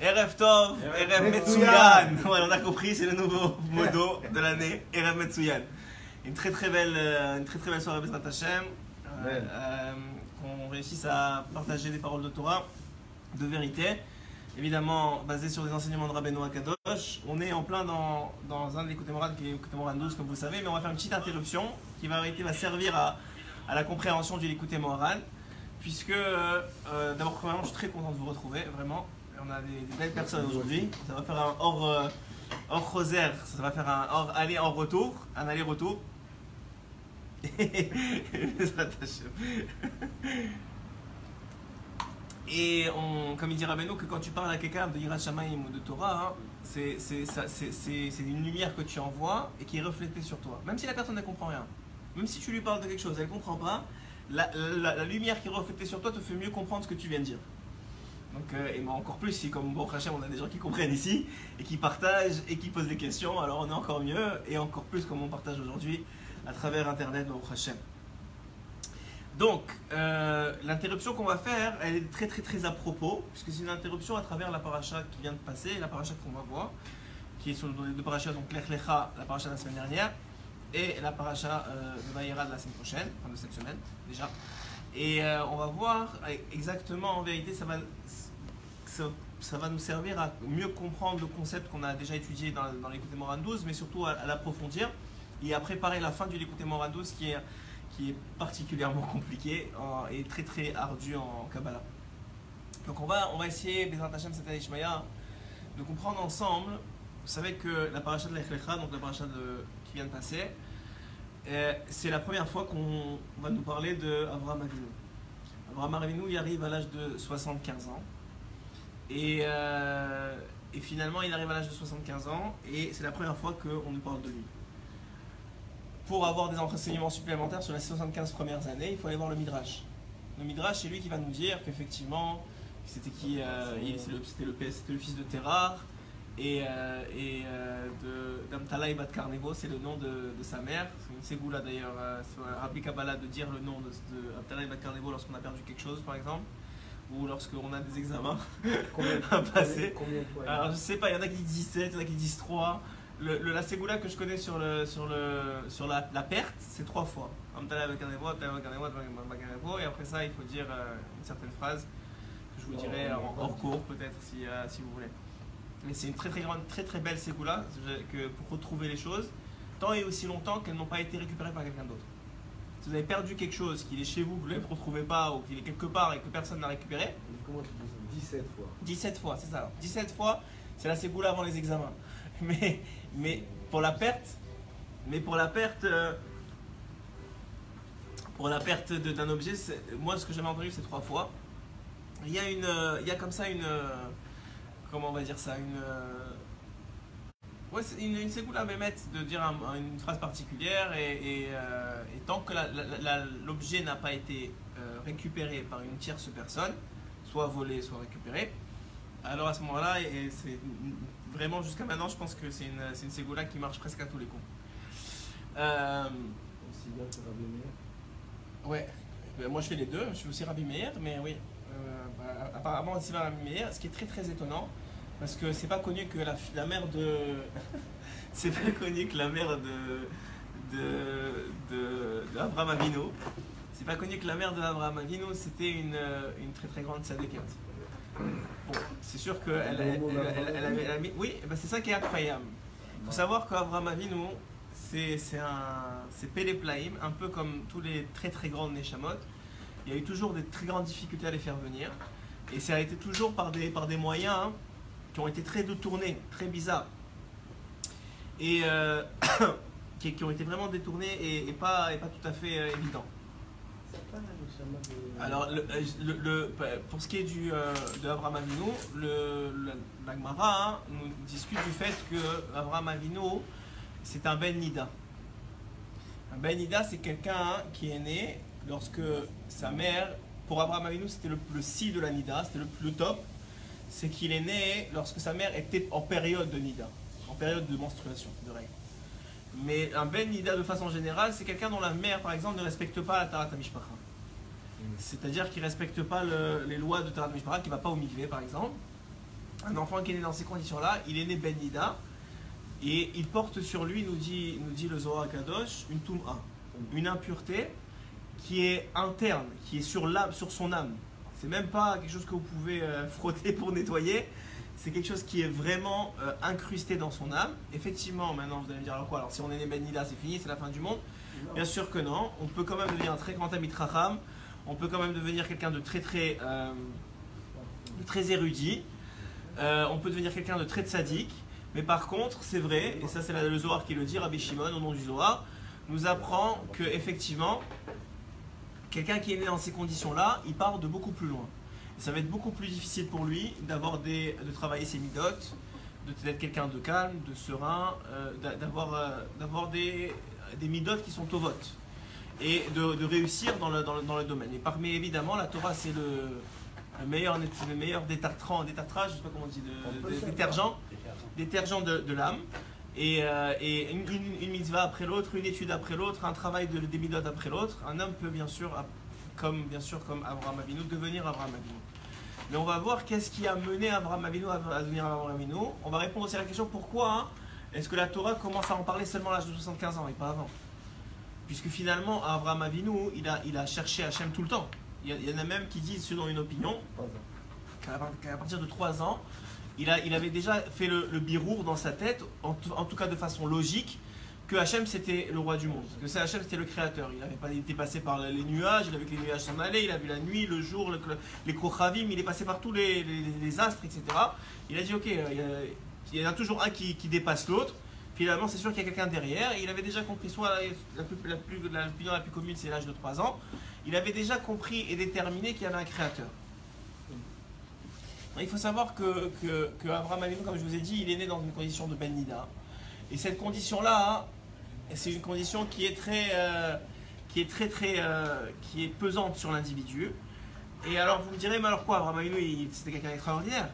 Erev Tov, Erev Metsuyan. Voilà, on a compris, c'est le nouveau modo de l'année, Erev Metsuyan. Une très très belle soirée Bezrat Hashem. Qu'on réussisse à partager des paroles de Torah, de vérité, évidemment basées sur des enseignements de Rabbeinu Akadosh. On est en plein dans un de l'Écoute Moran qui est l'Écoute Moran 12, comme vous savez, mais on va faire une petite interruption qui va servir à la compréhension du l'Écoute Moran, puisque d'abord, premièrement, je suis très content de vous retrouver, vraiment. On a des belles personnes aujourd'hui. Ça va faire un hors rosaire, ça va faire un hors aller en retour, un aller-retour. Et comme il dit Rabbeinu, que quand tu parles à quelqu'un de Yirat Shamayim ou de Torah, hein, c'est une lumière que tu envoies et qui est reflétée sur toi. Même si la personne ne comprend rien, même si tu lui parles de quelque chose, elle ne comprend pas, la lumière qui est reflétée sur toi te fait mieux comprendre ce que tu viens de dire. Donc, et moi encore plus, si comme Baruch Hashem, on a des gens qui comprennent ici et qui partagent et qui posent des questions, alors on est encore mieux et encore plus comme on partage aujourd'hui à travers Internet, Baruch Hashem. Donc, l'interruption qu'on va faire, elle est très à propos, puisque c'est une interruption à travers la paracha qui vient de passer, la paracha qu'on va voir, qui est sur les deux parachas, donc Lech Lecha, la paracha de la semaine dernière, et la paracha de Vayera de la semaine prochaine, enfin de cette semaine déjà. Et on va voir exactement, en vérité, ça va nous servir à mieux comprendre le concept qu'on a déjà étudié dans l'Écoute Moran 12, mais surtout à l'approfondir et à préparer la fin du l'Écoute Moran 12 qui est particulièrement compliqué et très ardu en Kabbalah. Donc on va essayer, Bezrat Hashem cette année Shmaya, de comprendre ensemble. Vous savez que la paracha de Lech Lecha, donc la paracha qui vient de passer, c'est la première fois qu'on va nous parler d'Avraham Avinu. Avraham Avinu, il arrive à l'âge de 75 ans. Et finalement, il arrive à l'âge de 75 ans et c'est la première fois qu'on nous parle de lui. Pour avoir des enseignements supplémentaires sur les 75 premières années, il faut aller voir le Midrash. Le Midrash, c'est lui qui va nous dire qu'effectivement, c'était le fils de Terah et d'Amtalai Bat Karnevo, c'est le nom de sa mère. C'est une ségoula d'ailleurs, Rabbi Kabbalah, de dire le nom de Amtalai Bat Karnevo lorsqu'on a perdu quelque chose par exemple, ou lorsqu'on a des examens à passer. Alors je sais pas, il y en a qui disent 17, il y en a qui disent 3. La ségoula que je connais sur la perte, c'est 3 fois. Et après ça, il faut dire une certaine phrase que je vous dirai hors cours peut-être si vous voulez. Mais c'est une très belle ségoula pour retrouver les choses, tant et aussi longtemps qu'elles n'ont pas été récupérées par quelqu'un d'autre. Si vous avez perdu quelque chose, qu'il est chez vous, que vous ne le retrouvez pas, ou qu'il est quelque part et que personne n'a récupéré. Comment tu dis ça? 17 fois. 17 fois, c'est ça. 17 fois, c'est la ségoula avant les examens. Mais pour la perte d'un objet, moi ce que j'avais entendu c'est 3 fois. Il y a comme ça comment on va dire ça, une ségoula mémette de dire une phrase particulière et tant que l'objet n'a pas été récupéré par une tierce personne, soit volé, soit récupéré, alors à ce moment-là, et c'est vraiment jusqu'à maintenant, je pense que c'est une ségoula qui marche presque à tous les coups. Aussi bien que Rabbi Meir. Ouais, moi je fais les deux, je fais aussi Rabbi Meir, mais oui, apparemment aussi Rabbi Meir, ce qui est très étonnant, parce que c'est pas connu que la mère de c'est pas connu que la mère d'Avraham Avinu, c'est pas connu que la mère d'Avraham Avinu c'était une très grande tzadékette. Bon, c'est sûr qu'elle a mis. Oui, ben c'est ça qui est incroyable. Il faut savoir qu'Avraham Avinu, c'est Péléplaïm, un peu comme tous les très grandes Neshamot. Il y a eu toujours des très grandes difficultés à les faire venir. Et ça a été toujours par des moyens qui ont été très détournés, très bizarres. Et qui ont été vraiment détournés et pas tout à fait évidents. Alors, pour ce qui est de Avraham Avinu, la Gemara nous discute du fait que Avraham Avinu, c'est un Ben Nida. Un Ben Nida, c'est quelqu'un qui est né lorsque sa mère, pour Avraham Avinu, c'était le si de la Nida, c'était le top. C'est qu'il est né lorsque sa mère était en période de Nida, en période de menstruation, de règles. Mais un Ben Nida, de façon générale, c'est quelqu'un dont la mère, par exemple, ne respecte pas la Tarat HaMishpacha. c'est-à-dire qui ne respecte pas les lois de Tarat Mishpara, qui ne va pas au mikvé par exemple. Un enfant qui est né dans ces conditions-là, il est né Ben Nida, et il porte sur lui, nous dit le Zohar Kadosh, une Toum'a, une impureté qui est interne, qui est sur son âme. C'est même pas quelque chose que vous pouvez frotter pour nettoyer, c'est quelque chose qui est vraiment incrusté dans son âme. Effectivement, maintenant vous allez me dire alors quoi? Alors si on est né Ben Nida, c'est fini, c'est la fin du monde? Bien sûr que non, on peut quand même devenir un très grand Talmid Chacham, on peut quand même devenir quelqu'un de très érudit, on peut devenir quelqu'un de très tzaddik, mais par contre, c'est vrai, et ça c'est le Zohar qui le dit, Rabbi Shimon, au nom du Zohar, nous apprend que effectivement, quelqu'un qui est né dans ces conditions-là, il part de beaucoup plus loin. Et ça va être beaucoup plus difficile pour lui de travailler ses midotes, d'être quelqu'un de calme, de serein, d'avoir des midotes qui sont au vote et de réussir dans le domaine. Et parmi évidemment, la Torah c'est le meilleur détartrage, je sais pas comment on dit, détergent de l'âme. Et une mitzvah après l'autre, une étude après l'autre, un travail des midotes après l'autre. Un homme peut bien sûr comme Abraham Avinu, devenir Abraham Avinu. Mais on va voir qu'est-ce qui a mené Abraham Avinu à devenir Abraham Avinu. On va répondre aussi à la question pourquoi est-ce que la Torah commence à en parler seulement à l'âge de 75 ans et pas avant? Puisque finalement, Abraham Avinu, il a cherché Hachem tout le temps. Il y en a même qui disent, selon une opinion, qu'à partir de 3 ans, il avait déjà fait le birour dans sa tête, en tout cas de façon logique, que Hachem c'était le roi du monde, que Hachem c'était le créateur. Il était passé par les nuages, il a vu que les nuages s'en allaient, il a vu la nuit, le jour, les Kochavim, il est passé par tous les astres, etc. Il a dit ok, il y en a toujours un qui dépasse l'autre. Finalement, c'est sûr qu'il y a quelqu'un derrière. Et il avait déjà compris, soit l'opinion la plus commune, c'est l'âge de 3 ans. Il avait déjà compris et déterminé qu'il y avait un créateur. Il faut savoir que Abraham Avinu, comme je vous ai dit, il est né dans une condition de Ben Nida. Et cette condition-là, c'est une condition qui est pesante sur l'individu. Et alors vous me direz, mais alors quoi, Abraham Avinu, c'était quelqu'un d'extraordinaire?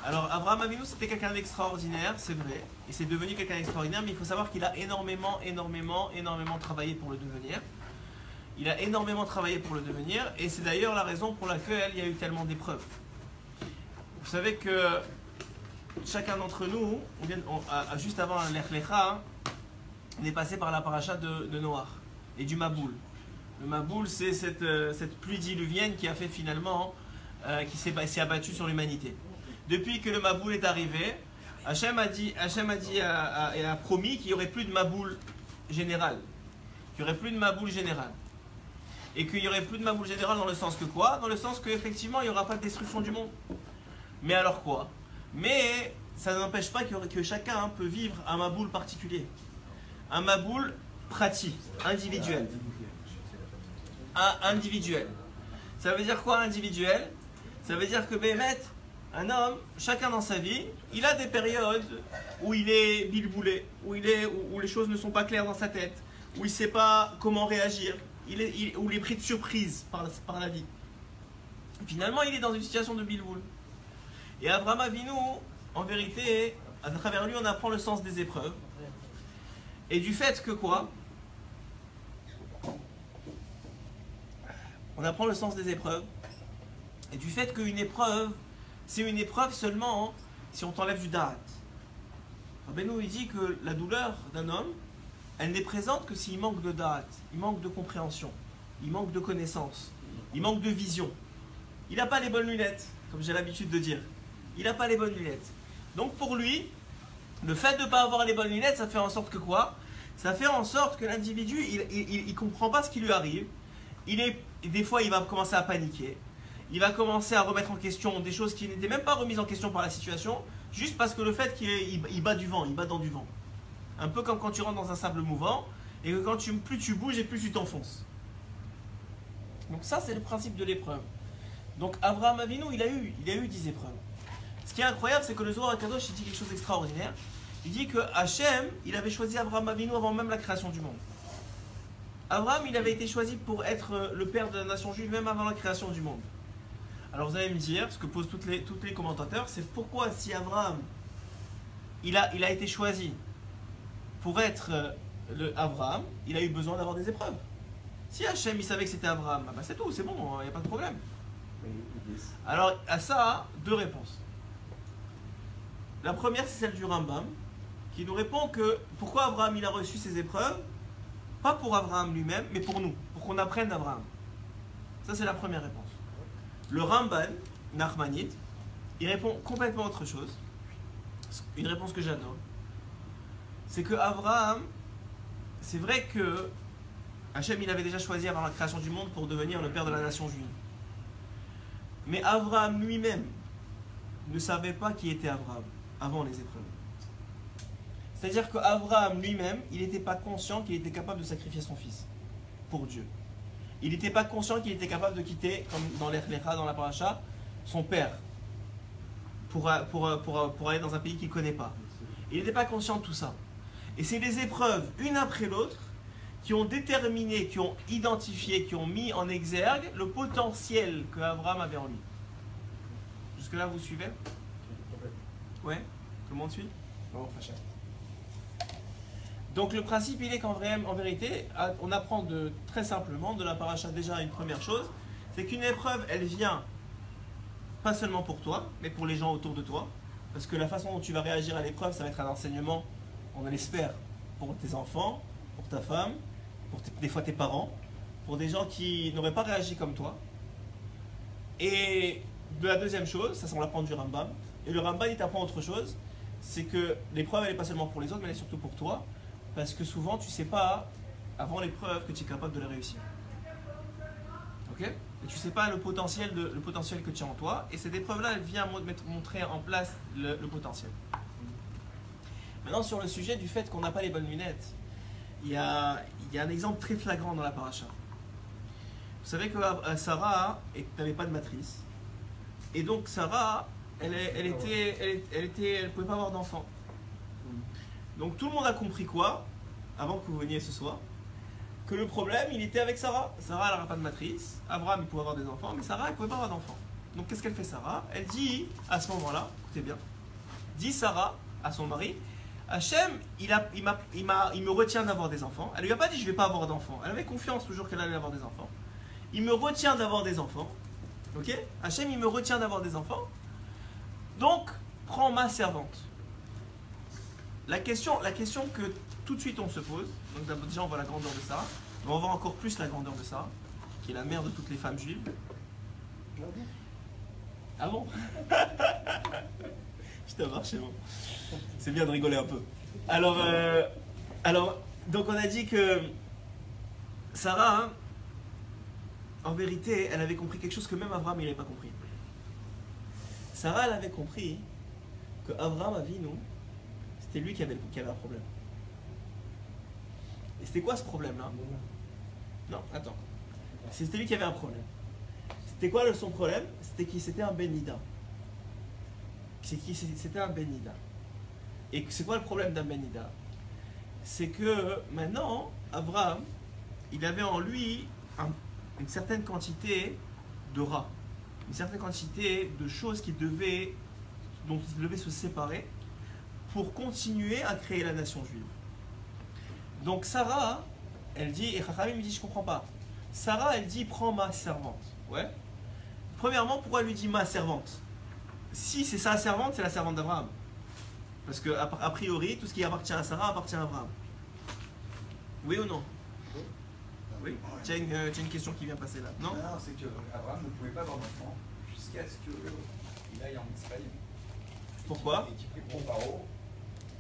Alors Abraham Avinu, c'était quelqu'un d'extraordinaire, c'est vrai. Et c'est devenu quelqu'un d'extraordinaire, mais il faut savoir qu'il a énormément travaillé pour le devenir. Il a énormément travaillé pour le devenir, et c'est d'ailleurs la raison pour laquelle il y a eu tellement d'épreuves. Vous savez que chacun d'entre nous, juste avant l'Ech Lecha, on est passé par la paracha de Noach et du Maboul. Le Maboul, c'est cette pluie diluvienne qui a fait finalement, qui s'est abattue sur l'humanité. Depuis que le Maboul est arrivé, Hachem a promis qu'il n'y aurait plus de Maboul général. Qu'il n'y aurait plus de Maboul général. Et qu'il n'y aurait plus de Maboul général dans le sens que quoi? Dans le sens qu'effectivement, il n'y aura pas de destruction du monde. Mais alors quoi? Mais ça n'empêche pas que chacun peut vivre un Maboul particulier. Un Maboul pratique, individuel. Individuel. Ça veut dire quoi individuel? Ça veut dire que Béhémet, un homme, chacun dans sa vie, il a des périodes où il est bilboulé, où les choses ne sont pas claires dans sa tête, où il ne sait pas comment réagir, où il est pris de surprise par la vie. Finalement, il est dans une situation de bilboul. Et Abraham Avinu, en vérité, à travers lui, on apprend le sens des épreuves. Et du fait que quoi? On apprend le sens des épreuves. Et du fait qu'une épreuve, c'est une épreuve seulement si on t'enlève du da'at. Rabbeinu, il dit que la douleur d'un homme, elle n'est présente que s'il manque de da'at, il manque de compréhension, il manque de connaissance, il manque de vision. Il n'a pas les bonnes lunettes, comme j'ai l'habitude de dire. Il n'a pas les bonnes lunettes. Donc pour lui, le fait de ne pas avoir les bonnes lunettes, ça fait en sorte que quoi? Ça fait en sorte que l'individu, il ne comprend pas ce qui lui arrive. Des fois, il va commencer à paniquer. Il va commencer à remettre en question des choses qui n'étaient même pas remises en question par la situation, juste parce que le fait qu'il bat du vent, il bat dans du vent. Un peu comme quand tu rentres dans un sable mouvant, et que plus tu bouges et plus tu t'enfonces. Donc ça, c'est le principe de l'épreuve. Donc Abraham Avinu, il a eu 10 épreuves. Ce qui est incroyable, c'est que le Zohar Kadosh, il dit quelque chose d'extraordinaire. Il dit que Hachem, il avait choisi Abraham Avinu avant même la création du monde. Abraham, il avait été choisi pour être le père de la nation juive même avant la création du monde. Alors vous allez me dire, ce que posent tous les commentateurs, c'est pourquoi si Abraham, il a été choisi pour être Abraham, il a eu besoin d'avoir des épreuves. Si Hachem il savait que c'était Abraham, bah c'est tout, c'est bon, il n'y a pas de problème. Mais il est- Alors à ça, deux réponses. La première, c'est celle du Rambam, qui nous répond que pourquoi Abraham il a reçu ces épreuves, pas pour Abraham lui-même, mais pour nous, pour qu'on apprenne d'Abraham. Ça, c'est la première réponse. Le Ramban, Nachmanide, il répond complètement autre chose. Une réponse que j'adore. C'est que Abraham, c'est vrai que Hachem, il avait déjà choisi avant la création du monde pour devenir le père de la nation juive. Mais Abraham lui-même ne savait pas qui était Abraham avant les épreuves. C'est-à-dire qu'Abraham lui-même, il n'était pas conscient qu'il était capable de sacrifier son fils pour Dieu. Il n'était pas conscient qu'il était capable de quitter, comme dans l'Echlecha, dans la paracha, son père pour aller dans un pays qu'il ne connaît pas. Il n'était pas conscient de tout ça. Et c'est les épreuves, une après l'autre, qui ont déterminé, qui ont identifié, qui ont mis en exergue le potentiel que Abraham avait en lui. Jusque-là, vous suivez? Ouais? Tout le monde suit? Non, Facha. Donc le principe, il est qu'en vérité, on apprend très simplement de la paracha déjà une première chose, c'est qu'une épreuve, elle vient pas seulement pour toi, mais pour les gens autour de toi. Parce que la façon dont tu vas réagir à l'épreuve, ça va être un enseignement, on l'espère, pour tes enfants, pour ta femme, des fois tes parents, pour des gens qui n'auraient pas réagi comme toi. Et de la deuxième chose, ça on l'apprend du Rambam, et le Rambam il t'apprend autre chose, c'est que l'épreuve elle n'est pas seulement pour les autres, mais elle est surtout pour toi, parce que souvent tu ne sais pas, avant l'épreuve, que tu es capable de la réussir. Ok? Et tu ne sais pas le potentiel que tu as en toi, et cette épreuve-là, elle vient montrer en place le potentiel. Maintenant, sur le sujet du fait qu'on n'a pas les bonnes lunettes, il y a un exemple très flagrant dans la paracha. Vous savez que Sarah n'avait pas de matrice, et donc Sarah, elle ne pouvait pas avoir d'enfant. Donc tout le monde a compris quoi, avant que vous veniez ce soir, que le problème, il était avec Sarah. Sarah, elle n'aura pas de matrice. Abraham, il pouvait avoir des enfants, mais Sarah, elle ne pouvait pas avoir d'enfants. Donc, qu'est-ce qu'elle fait, Sarah? Elle dit, à ce moment-là, écoutez bien, dit Sarah à son mari, Hachem, il me retient d'avoir des enfants. Elle lui a pas dit, je ne vais pas avoir d'enfants. Elle avait confiance toujours qu'elle allait avoir des enfants. Il me retient d'avoir des enfants. Ok? Hachem, il me retient d'avoir des enfants. Donc, prends ma servante. La question que tout de suite on se pose, donc déjà on voit la grandeur de Sarah, mais on voit encore plus la grandeur de Sarah, qui est la mère de toutes les femmes juives. Ah bon? Je t'ai marché, bon. C'est bien de rigoler un peu. Alors, donc on a dit que Sarah, hein, en vérité, elle avait compris quelque chose que même Abraham il n'avait pas compris. Sarah, elle avait compris que Abraham Avinu, c'était lui qui avait un problème. Et c'était quoi ce problème-là? Non, attends. C'était lui qui avait un problème. C'était quoi son problème? C'était qu'il c'était un Benida. C'était un Benida. Et c'est quoi le problème d'un Benida? C'est que maintenant, Abraham, il avait en lui une certaine quantité de rats, une certaine quantité de choses dont il devait se séparer pour continuer à créer la nation juive. Donc Sarah, elle dit, et Chachamim lui dit, je comprends pas. Sarah, elle dit, prends ma servante. Ouais. Premièrement, pourquoi elle lui dit ma servante? Si c'est sa servante, c'est la servante d'Abraham. Parce que, a priori, tout ce qui appartient à Sarah appartient à Abraham. Oui ou non? Oui. Tu as une question qui vient passer là. Non, non, c'est qu'Abraham ne pouvait pas avoir d'enfant jusqu'à ce qu'il aille en Israël. Pourquoi? Et qu'il prie pour Paro.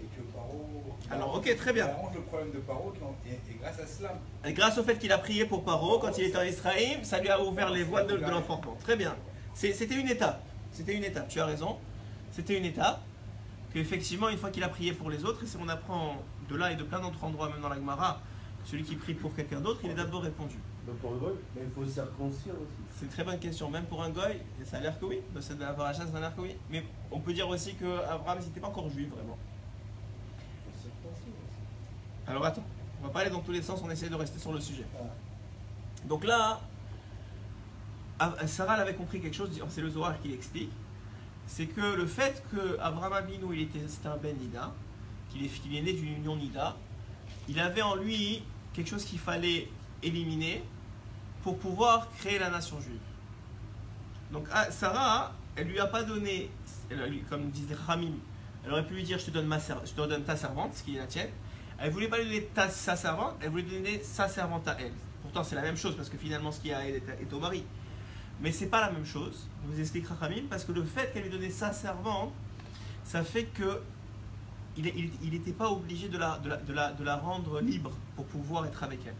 Et que Paro. Alors, ok, très bien. Il arrange le problème de Paro, et grâce à cela. Et grâce au fait qu'il a prié pour Paro, quand il était en Israël, ça lui a ouvert les voies de l'enfantement. Très bien. C'était une étape. C'était une étape, tu as raison. C'était une étape. Qu'effectivement, une fois qu'il a prié pour les autres, et on apprend de là et de plein d'autres endroits, même dans la Gemara, celui qui prie pour quelqu'un d'autre, il est d'abord répondu. Donc pour le goy, mais il faut se circoncire aussi. C'est une très bonne question. Même pour un goy, ça a l'air que oui. C'est de la paracha, ça a l'air que oui. Mais on peut dire aussi qu'Abraham n'était pas encore juif, vraiment. Il faut se circoncire aussi. Alors attends, on va pas aller dans tous les sens, on essaie de rester sur le sujet. Donc là, Sarah elle avait compris quelque chose, c'est le Zohar qui l'explique. C'est que le fait qu'Abraham Avinu, c'était un Ben Nida, qu'il est né d'une union Nida, il avait en lui quelque chose qu'il fallait éliminer pour pouvoir créer la nation juive. Donc Sarah, elle lui a pas donné, comme disait Ramim, elle aurait pu lui dire je te donne ta servante, ce qui est la tienne. Elle voulait pas lui donner sa servante, elle voulait lui donner sa servante à elle. Pourtant c'est la même chose parce que finalement ce qui est à elle est au mari. Mais c'est pas la même chose, je vous explique Ramim, parce que le fait qu'elle lui donnait sa servante, ça fait que il n'était pas obligé de la rendre libre pour pouvoir être avec elle.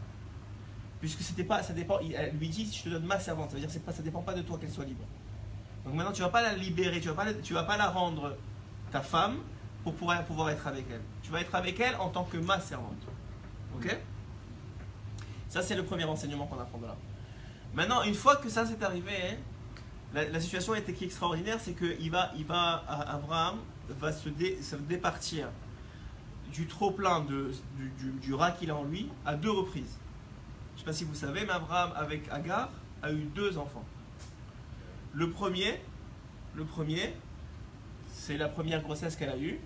Puisque c'était pas, ça dépend, elle lui dit je te donne ma servante, ça veut dire que ça dépend pas de toi qu'elle soit libre. Donc maintenant tu vas pas la libérer, tu vas pas la rendre ta femme pour pouvoir être avec elle. Tu vas être avec elle en tant que ma servante. Ok? Ça c'est le premier enseignement qu'on apprend de là. Maintenant une fois que ça s'est arrivé, hein, la situation était extraordinaire, c'est que Abraham va se départir du trop-plein du rat qu'il a en lui à 2 reprises. Je ne sais pas si vous savez, mais Abraham avec Agar a eu 2 enfants. Le premier, c'est la première grossesse qu'elle a eue,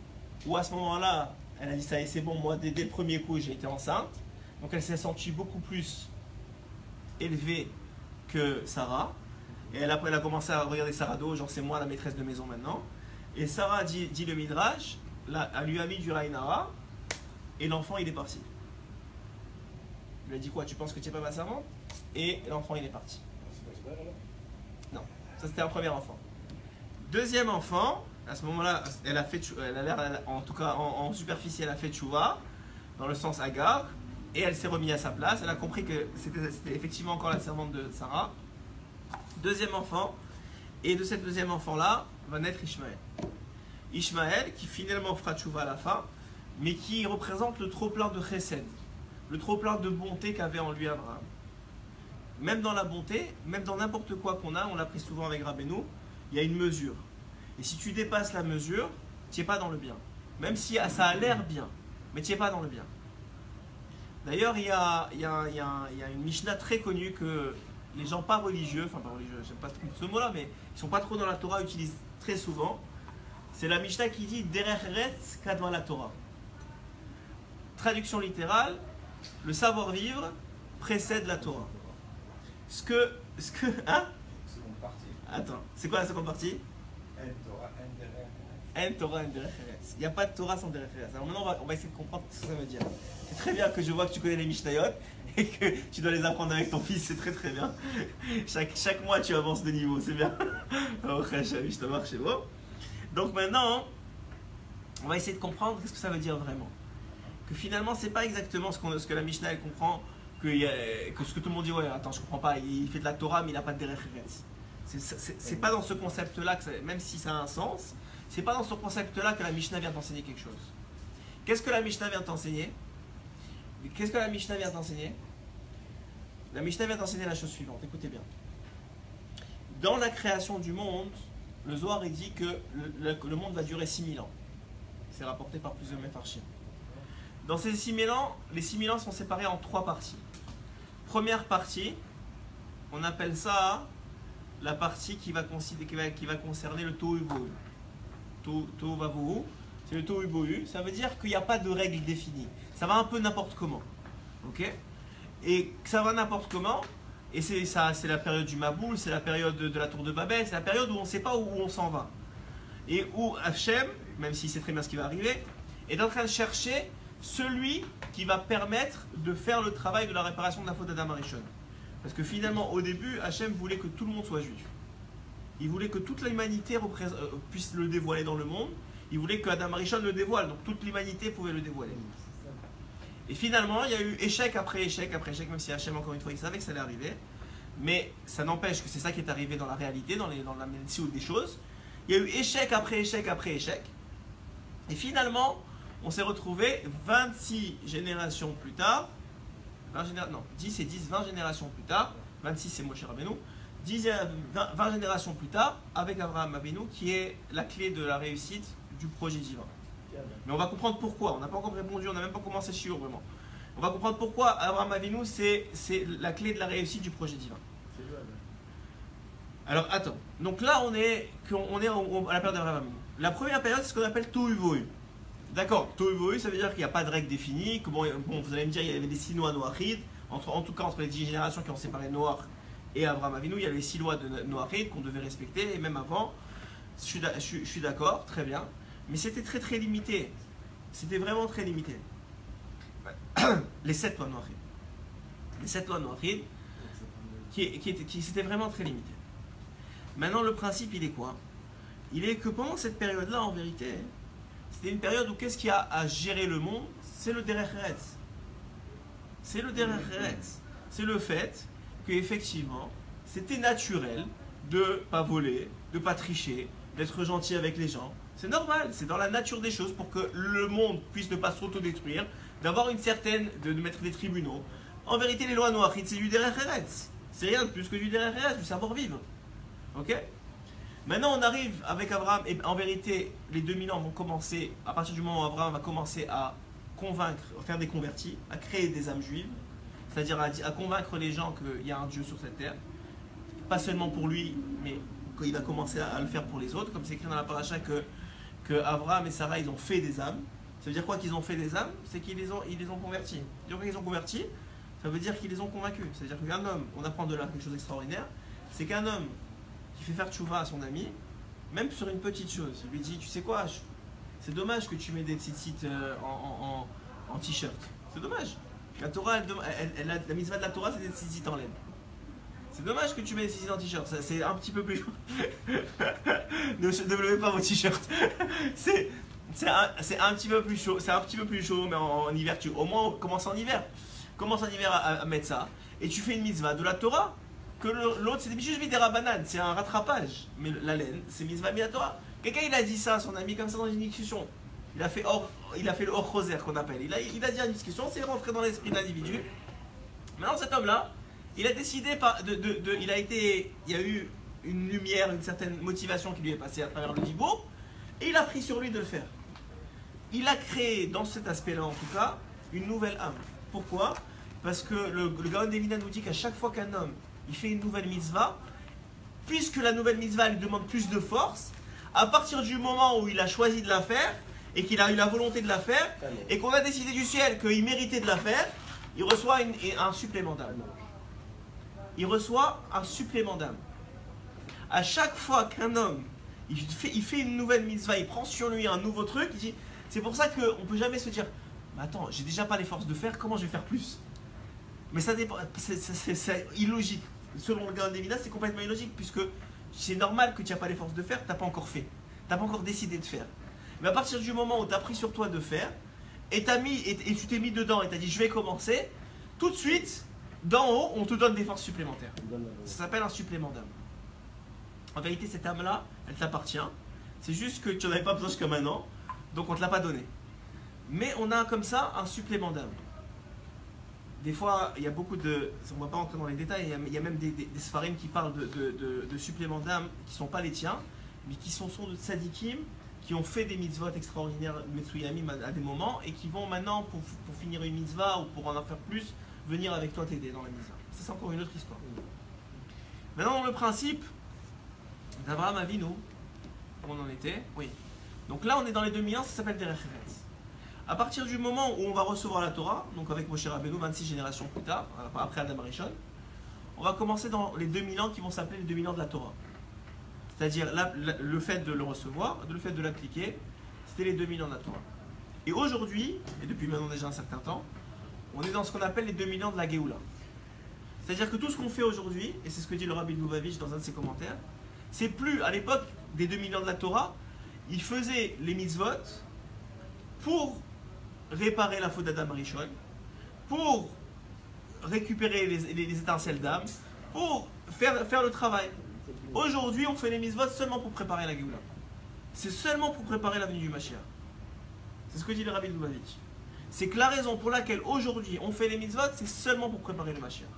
où à ce moment-là, elle a dit ça y est, c'est bon, moi dès le premier coup j'ai été enceinte. Donc elle s'est sentie beaucoup plus élevée que Sarah. Et elle a commencé à regarder Sarah d'eau, genre c'est moi la maîtresse de maison maintenant. Et Sarah dit le Midrash, elle lui a mis du Rainara, et l'enfant il est parti. Il lui a dit quoi, tu penses que tu n'es pas ma servante? Et l'enfant il est parti. Non, ça c'était un premier enfant. Deuxième enfant, à ce moment-là, elle a l'air, en tout cas en superficie, elle a fait tchouva, dans le sens Agar, et elle s'est remise à sa place. Elle a compris que c'était effectivement encore la servante de Sarah. Deuxième enfant, et de cet deuxième enfant-là va naître Ishmaël. Ishmaël qui finalement fera tchouva à la fin, mais qui représente le trop-plein de chesed, le trop-plein de bonté qu'avait en lui Abraham. Même dans la bonté, même dans n'importe quoi qu'on a, on l'a pris souvent avec Rabbeinu, il y a une mesure. Et si tu dépasses la mesure, tu n'es pas dans le bien. Même si ça a l'air bien, mais tu n'es pas dans le bien. D'ailleurs, il y a une Mishnah très connue que les gens pas religieux, enfin pas religieux, j'aime pas ce mot-là, mais ils sont pas trop dans la Torah, utilisent très souvent. C'est la Mishnah qui dit Derech Eretz kadma la Torah. Traduction littérale, le savoir-vivre précède la Torah. Hein? Seconde partie. Attends, c'est quoi la seconde partie? En Torah, en Derech. En Torah, en Derech Eretz. Il n'y a pas de Torah sans Derech Eretz. Alors maintenant, on va essayer de comprendre ce que ça veut dire. C'est très bien que je vois que tu connais les Mishnayot et que tu dois les apprendre avec ton fils, c'est très très bien. Chaque mois, tu avances de niveau, c'est bien. Donc maintenant, on va essayer de comprendre ce que ça veut dire vraiment. Que finalement, c'est pas exactement ce que la Mishnah elle comprend, que ce que tout le monde dit, ouais, attends, je comprends pas, il fait de la Torah, mais il n'a pas de Derech Eretz. C'est pas dans ce concept-là, même si ça a un sens, c'est pas dans ce concept-là que la Mishnah vient t'enseigner quelque chose. Qu'est-ce que la Mishnah vient t'enseigner? La Mishnah vient t'enseigner la chose suivante, écoutez bien. Dans la création du monde, le Zohar il dit que le monde va durer 6000 ans. C'est rapporté par plusieurs Mefarshim. Dans ces 6000 ans, les 6000 ans sont séparés en 3 parties. Première partie, on appelle ça la partie qui va concerner le Tohu Bohu. Tohu Vavohu, c'est le Tohu Bohu. Ça veut dire qu'il n'y a pas de règle définie. Ça va un peu n'importe comment. Ok? Et ça va n'importe comment. Et c'est la période du Maboul, c'est la période de la tour de Babel, c'est la période où on ne sait pas où on s'en va. Et où Hachem, même s'il sait très bien ce qui va arriver, est en train de chercher celui qui va permettre de faire le travail de la réparation de la faute d'Adam Arishon. Parce que finalement, au début, Hachem voulait que tout le monde soit juif. Il voulait que toute l'humanité puisse le dévoiler dans le monde. Il voulait que Adam Arishon le dévoile, donc toute l'humanité pouvait le dévoiler. Et finalement, il y a eu échec après échec après échec, même si Hachem, encore une fois, il savait que ça allait arriver. Mais ça n'empêche que c'est ça qui est arrivé dans la réalité, dans la médecine des choses. Il y a eu échec après échec après échec. Et finalement, on s'est retrouvé 26 générations plus tard, 10 et 10, 20 générations plus tard, 26 c'est Moshe Rabbeinu, 20 générations plus tard, avec Abraham Avinu, qui est la clé de la réussite du projet divin. Mais on va comprendre pourquoi, on n'a pas encore répondu, on n'a même pas commencé Shiur vraiment. On va comprendre pourquoi Abraham Avinu, c'est la clé de la réussite du projet divin. Alors attends, donc là on est à la période d'Abraham Avinu. La première période, c'est ce qu'on appelle Tohu Bohu. D'accord, Tohu Bohu, ça veut dire qu'il n'y a pas de règle définie. Que bon, vous allez me dire, il y avait des Sinoa Noachid. en tout cas entre les 10 générations qui ont séparé Noach et Abraham Avinu, il y avait les 6 lois de Noachide qu'on devait respecter, et même avant, je suis d'accord, très bien, mais c'était très très limité. C'était vraiment très limité. Les 7 lois Noachide. Les 7 lois Noachide, c'était vraiment très limité. Maintenant, le principe, il est quoi? Il est que pendant cette période-là, en vérité, c'était une période où qu'est-ce qui a à gérer le monde? C'est le Derech Eretz. C'est le Derech Eretz. C'est le fait qu'effectivement, c'était naturel de ne pas voler, de ne pas tricher, d'être gentil avec les gens. C'est normal, c'est dans la nature des choses pour que le monde puisse ne pas s'autodétruire, d'avoir une certaine, de mettre des tribunaux. En vérité, les lois noachides, c'est du Derech Eretz. C'est rien de plus que du Derech Eretz, du savoir-vivre. Ok? Maintenant, on arrive avec Abraham, et en vérité, les 2000 ans vont commencer, à partir du moment où Abraham va commencer à convaincre, à faire des convertis, à créer des âmes juives, c'est-à-dire à convaincre les gens qu'il y a un Dieu sur cette terre, pas seulement pour lui, mais qu'il va commencer à le faire pour les autres, comme c'est écrit dans la paracha que Abraham et Sarah, ils ont fait des âmes. Ça veut dire quoi qu'ils ont fait des âmes? C'est qu'ils les ont convertis. Donc quand ils ont convertis, ça veut dire qu'ils les ont convaincus. C'est-à-dire qu'un homme, on apprend de là quelque chose d'extraordinaire, c'est qu'un homme qui fait faire tchouva à son ami, même sur une petite chose, il lui dit, tu sais quoi, c'est dommage que tu mets des sites en t-shirt. C'est dommage. La Torah, la mitzvah de la Torah, c'est des sites en laine. C'est dommage que tu mets des sites en t-shirt. C'est un petit peu plus chaud. Ne levez pas vos t-shirts. C'est un petit peu plus chaud. C'est un petit peu plus chaud, mais en hiver, au moins commence en hiver. Commence en hiver à mettre ça. Et tu fais une mitzvah de la Torah. Que l'autre, c'est juste vidéra banane, c'est un rattrapage. Mais la laine, c'est mitzvah de la Torah. Quelqu'un, il a dit ça à son ami comme ça dans une discussion. Il a fait le hors rosaire qu'on appelle. Il a dit une discussion, c'est rentré dans l'esprit de l'individu. Maintenant, cet homme-là, il a décidé, il y a eu une lumière, une certaine motivation qui lui est passée à travers le dibour, et il a pris sur lui de le faire. Il a créé, dans cet aspect-là en tout cas, une nouvelle âme. Pourquoi? Parce que le Gaon d'Evilna nous dit qu'à chaque fois qu'un homme il fait une nouvelle mitzvah, puisque la nouvelle mitzvah lui demande plus de force, à partir du moment où il a choisi de la faire, et qu'il a eu la volonté de la faire, et qu'on a décidé du ciel qu'il méritait de la faire, il reçoit un supplément d'âme. Il reçoit un supplément d'âme. À chaque fois qu'un homme il fait une nouvelle mitzvah, il prend sur lui un nouveau truc, il dit, c'est pour ça qu'on ne peut jamais se dire, mais attends, j'ai déjà pas les forces de faire, comment je vais faire plus? Mais ça dépend, c'est illogique. Selon le Gaon d'Evilna, c'est complètement illogique, puisque c'est normal que tu n'as pas les forces de faire, tu n'as pas encore fait. Tu n'as pas encore décidé de faire. Mais à partir du moment où tu as pris sur toi de faire, et tu t'es mis dedans et tu as dit je vais commencer, tout de suite, d'en haut, on te donne des forces supplémentaires. Ça s'appelle un supplément d'âme. En vérité, cette âme-là, elle t'appartient. C'est juste que tu n'en avais pas besoin jusqu'à maintenant, donc on ne te l'a pas donné. Mais on a comme ça un supplément d'âme. Des fois, il y a beaucoup de... On ne va pas entrer dans les détails, il y a même des sfarim qui parlent de suppléments d'âme qui ne sont pas les tiens, mais qui sont de tzadikim, qui ont fait des mitzvot extraordinaires, Metsuyamim à des moments, et qui vont maintenant, pour finir une mitzvah ou pour en faire plus, venir avec toi t'aider dans la mitzvah. Ça, c'est encore une autre histoire. Maintenant, le principe d'Abraham Avinu, où on en était, oui. Donc là, on est dans les 2000 ans, ça s'appelle Derech Eretz. À partir du moment où on va recevoir la Torah, donc avec Moshe Rabbeinu, 26 générations plus tard, après Adam Arishon, on va commencer dans les 2000 ans qui vont s'appeler les 2000 ans de la Torah. C'est-à-dire le fait de le recevoir, le fait de l'appliquer, c'était les 2000 ans de la Torah. Et aujourd'hui, et depuis maintenant déjà un certain temps, on est dans ce qu'on appelle les 2000 ans de la Géoula. C'est-à-dire que tout ce qu'on fait aujourd'hui, et c'est ce que dit le Rabbi Lubavitch dans un de ses commentaires, c'est plus à l'époque des 2000 ans de la Torah, il faisait les mitzvot pour réparer la faute d'Adam Arishon, pour récupérer les étincelles d'âme, pour faire le travail. Aujourd'hui, on fait les mitzvot seulement pour préparer la Géoula. C'est seulement pour préparer la venue du Mashiach. C'est ce que dit le Rabbi Lubavitch. C'est que la raison pour laquelle aujourd'hui on fait les mitzvot, c'est seulement pour préparer le Mashiach.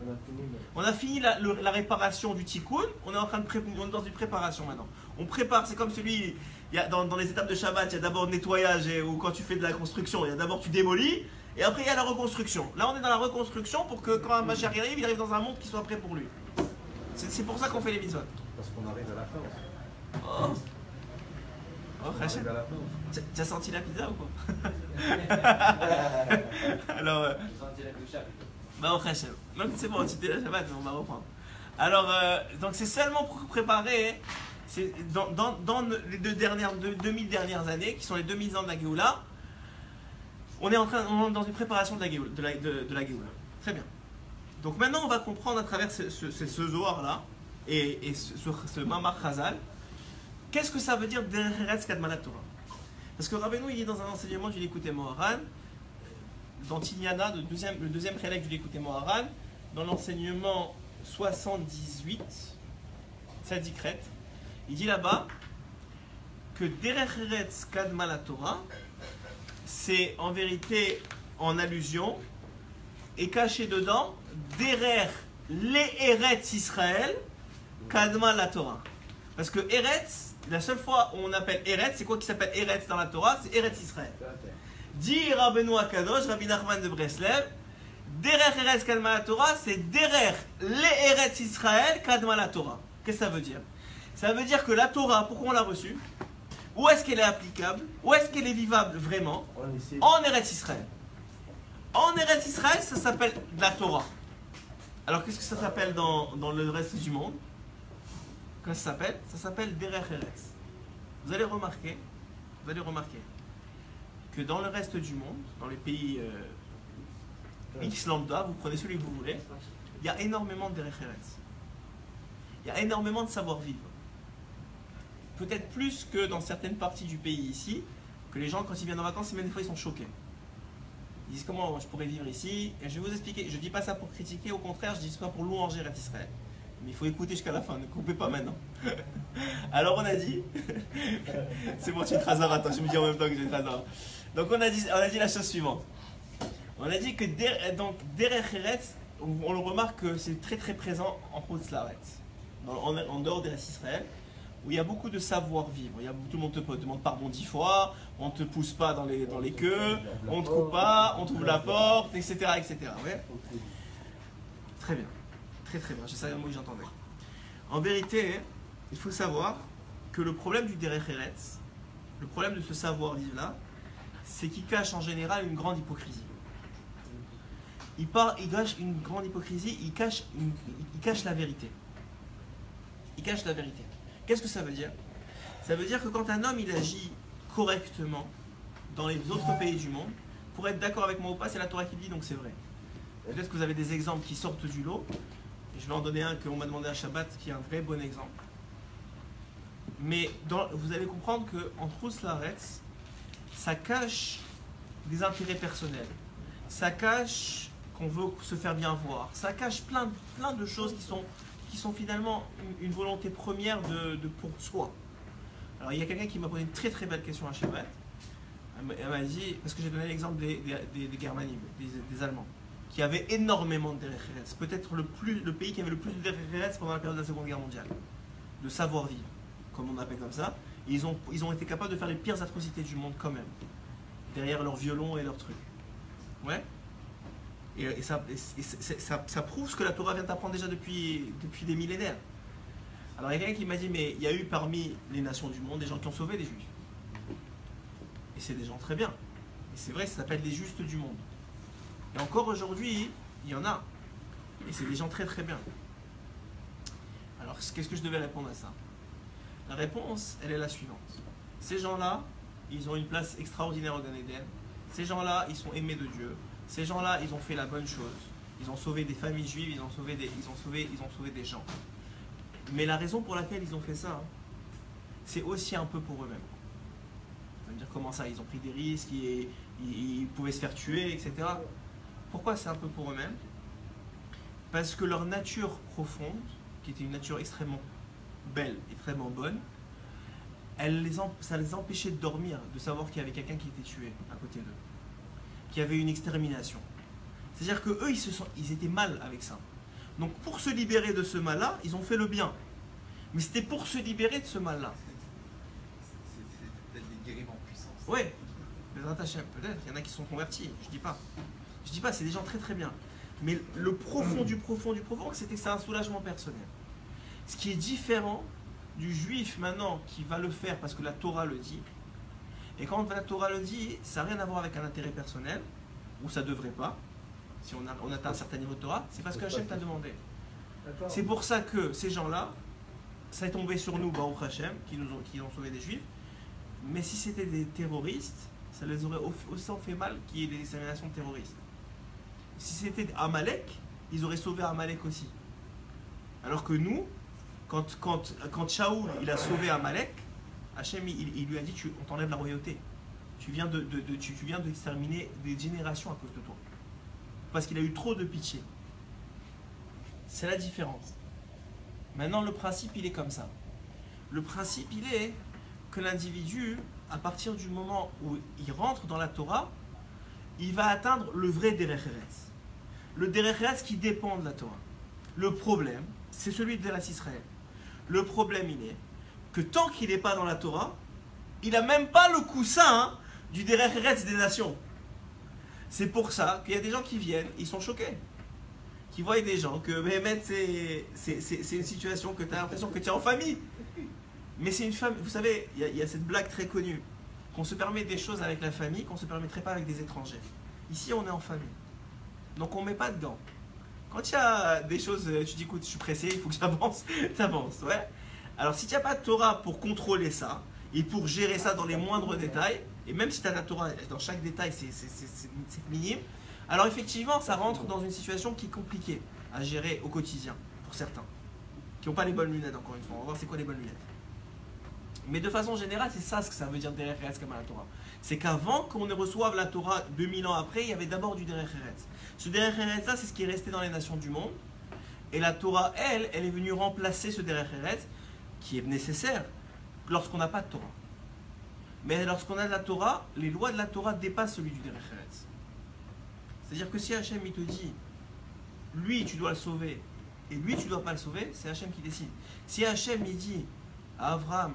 On a fini la réparation du Tikkun, on est dans une préparation maintenant. On prépare, c'est comme celui, dans les étapes de Shabbat, il y a d'abord le nettoyage, ou quand tu fais de la construction, il y a d'abord tu démolis, et après il y a la reconstruction. Là on est dans la reconstruction pour que quand un Mashiach arrive, il arrive dans un monde qui soit prêt pour lui. C'est pour ça qu'on fait les mitzvot. Parce qu'on arrive à la fin aussi. Oh. Oh, On arrive à la fin. tu as senti la pizza ou quoi? Alors, J'ai senti la douche. bah, au Hachem. Donc c'est bon, tu t'es là, Shabbat, on va reprendre. Alors, donc c'est seulement pour préparer, c'est dans les 2000 dernières années, qui sont les 2000 ans de la Géoula, on est dans une préparation de la Géoula. De la Géoula. Très bien. Donc maintenant, on va comprendre à travers ce Zohar-là, et ce Mamar Chazal, qu'est-ce que ça veut dire Derecheretz Kadmalat Torah. Parce que Rabbeinu, il est dans un enseignement du Likutei Moharan, dans Tignana, le deuxième chélek du Likutei Moharan, dans l'enseignement 78, Tzadikret, il dit là-bas que Derecheretz Kadmalat Torah, c'est en vérité en allusion, et caché dedans, Derer l'Eretz Israël, Kadma la Torah. Parce que Eretz, la seule fois où on appelle Eretz, c'est quoi qui s'appelle Eretz dans la Torah? C'est Eretz Israël. Dit Rabbeinu Akadosh, Rabbi Nachman de Breslev, Derer Eretz Kadma la Torah, c'est Derer l'Eretz Israël, Kadma la Torah. Qu'est-ce que ça veut dire? Ça veut dire que la Torah, pourquoi on l'a reçue? Où est-ce qu'elle est applicable? Où est-ce qu'elle est vivable vraiment? En Eretz Israël. En Eretz Israël, ça s'appelle la Torah. Alors qu'est-ce que ça s'appelle dans le reste du monde? Comment ça s'appelle? Ça s'appelle Derech Eretz. Vous allez remarquer que dans le reste du monde, dans les pays X lambda, vous prenez celui que vous voulez, il y a énormément de Derech Eretz. Il y a énormément de savoir-vivre. Peut-être plus que dans certaines parties du pays ici, que les gens, quand ils viennent en vacances, même des fois, ils sont choqués. Ils disent comment je pourrais vivre ici. Et je vais vous expliquer. Je ne dis pas ça pour critiquer, au contraire, je dis ça pour louanger Eretz Israël. Mais il faut écouter jusqu'à la fin, ne coupez pas maintenant. Alors on a dit, c'est bon, tu es Khazar, attends, je me dis en même temps que j'ai Khazar. Donc on a dit la chose suivante. On a dit que Derech Eretz, on le remarque que c'est très très présent en Chutz La'aretz, en dehors d'Eretz Israël, où il y a beaucoup de savoir-vivre. Tout le monde te demande pardon 10 fois, on ne te pousse pas dans les queues, on ne te coupe pas, on t'ouvre la porte, etc. etc. Ouais. Très bien. Très très bien, je savais le mot que j'entendais. En vérité, il faut savoir que le problème du Derech Eretz, le problème de ce savoir-vivre là, c'est qu'il cache en général une grande hypocrisie. Il cache une grande hypocrisie, il cache la vérité. Il cache la vérité. Qu'est-ce que ça veut dire? Ça veut dire que quand un homme il agit correctement dans les autres pays du monde, pour être d'accord avec moi ou pas, c'est la Torah qui le dit, donc c'est vrai. Peut-être que vous avez des exemples qui sortent du lot. Je vais en donner un qu'on m'a demandé à Shabbat, qui est un vrai bon exemple. Mais vous allez comprendre qu'en Chutz La'aretz, ça cache des intérêts personnels. Ça cache qu'on veut se faire bien voir. Ça cache plein de choses qui sont finalement une volonté première pour soi. Alors il y a quelqu'un qui m'a posé une très très belle question à Shabbat. Elle m'a dit, parce que j'ai donné l'exemple des Germanimes, des Allemands, qui avait énormément de Derech Eretz, peut-être le pays qui avait le plus de Derech Eretz pendant la période de la Seconde Guerre mondiale, de savoir-vivre, comme on appelle comme ça. Et ils ont été capables de faire les pires atrocités du monde quand même, derrière leurs violons et leurs trucs. Ouais. Et ça prouve ce que la Torah vient d'apprendre déjà depuis des millénaires. Alors il y a quelqu'un qui m'a dit, mais il y a eu parmi les nations du monde des gens qui ont sauvé des Juifs. Et c'est des gens très bien. Et c'est vrai, ça s'appelle les justes du monde. Et encore aujourd'hui, il y en a. Et c'est des gens très très bien. Alors, qu'est-ce que je devais répondre à ça? La réponse, elle est la suivante. Ces gens-là, ils ont une place extraordinaire au Gan Eden. Ces gens-là, ils sont aimés de Dieu. Ces gens-là, ils ont fait la bonne chose. Ils ont sauvé des familles juives, ils ont sauvé des gens. Mais la raison pour laquelle ils ont fait ça, c'est aussi un peu pour eux-mêmes. Vous allez me dire comment ça, ils ont pris des risques, ils pouvaient se faire tuer, etc. Pourquoi c'est un peu pour eux-mêmes? Parce que leur nature profonde, qui était une nature extrêmement belle, extrêmement bonne, ça les empêchait de dormir, de savoir qu'il y avait quelqu'un qui était tué à côté d'eux, qu'il y avait une extermination. C'est-à-dire qu'eux, ils étaient mal avec ça. Donc pour se libérer de ce mal-là, ils ont fait le bien. Mais c'était pour se libérer de ce mal-là. C'est peut-être des guériments en puissance. Oui, peut-être, il y en a qui sont convertis, je dis pas. Je dis pas, c'est des gens très très bien. Mais le profond du profond, c'est un soulagement personnel. Ce qui est différent du juif maintenant qui va le faire parce que la Torah le dit. Et quand la Torah le dit, ça n'a rien à voir avec un intérêt personnel, ou ça devrait pas. si on atteint un certain niveau de Torah, c'est parce que Hachem t'a demandé. D'accord. C'est pour ça que ces gens-là, ça est tombé sur nous, Baruch Hachem, qui ont sauvé des Juifs. Mais si c'était des terroristes, ça les aurait autant fait mal qu'il y ait des disséminations de terroristes. Si c'était Amalek, ils auraient sauvé Amalek aussi. Alors que nous, quand Shaoul il a sauvé Amalek, Hachem il lui a dit on t'enlève la royauté. Tu viens d'exterminer des générations à cause de toi. Parce qu'il a eu trop de pitié. C'est la différence. Maintenant, le principe, il est comme ça. Le principe, il est que l'individu, à partir du moment où il rentre dans la Torah, il va atteindre le vrai Derech Eretz. Le Derech Eretz qui dépend de la Torah. Le problème, c'est celui de Eretz Israël. Le problème, il est que tant qu'il n'est pas dans la Torah, il n'a même pas le coussin du Derech Eretz des nations. C'est pour ça qu'il y a des gens qui viennent, ils sont choqués. Qui voient des gens que Mehmet, c'est une situation que tu as l'impression que tu es en famille. Mais c'est une famille. Vous savez, il y a cette blague très connue qu'on se permet des choses avec la famille qu'on ne se permettrait pas avec des étrangers. Ici, on est en famille. Donc, on ne met pas de gants. Quand il y a des choses, tu dis écoute, je suis pressé, il faut que j'avance, t'avances. Ouais. Alors, si tu n'as pas de Torah pour contrôler ça et pour gérer ça dans les moindres détails, et même si tu as la Torah dans chaque détail, c'est minime. Alors effectivement, ça rentre dans une situation qui est compliquée à gérer au quotidien, pour certains, qui n'ont pas les bonnes lunettes, encore une fois. On va voir c'est quoi les bonnes lunettes. Mais de façon générale, c'est ça ce que ça veut dire Derech Eretz comme à la Torah. C'est qu'avant qu'on ne reçoive la Torah 2000 ans après, il y avait d'abord du Derech Eretz. Ce Derech Eretz là, c'est ce qui est resté dans les nations du monde. Et la Torah, elle est venue remplacer ce Derech Eretz qui est nécessaire lorsqu'on n'a pas de Torah. Mais lorsqu'on a de la Torah, les lois de la Torah dépassent celui du Derech Eretz. C'est-à-dire que si Hachem il te dit, lui tu dois le sauver et lui tu ne dois pas le sauver, c'est Hachem qui décide. Si Hachem il dit à Abraham,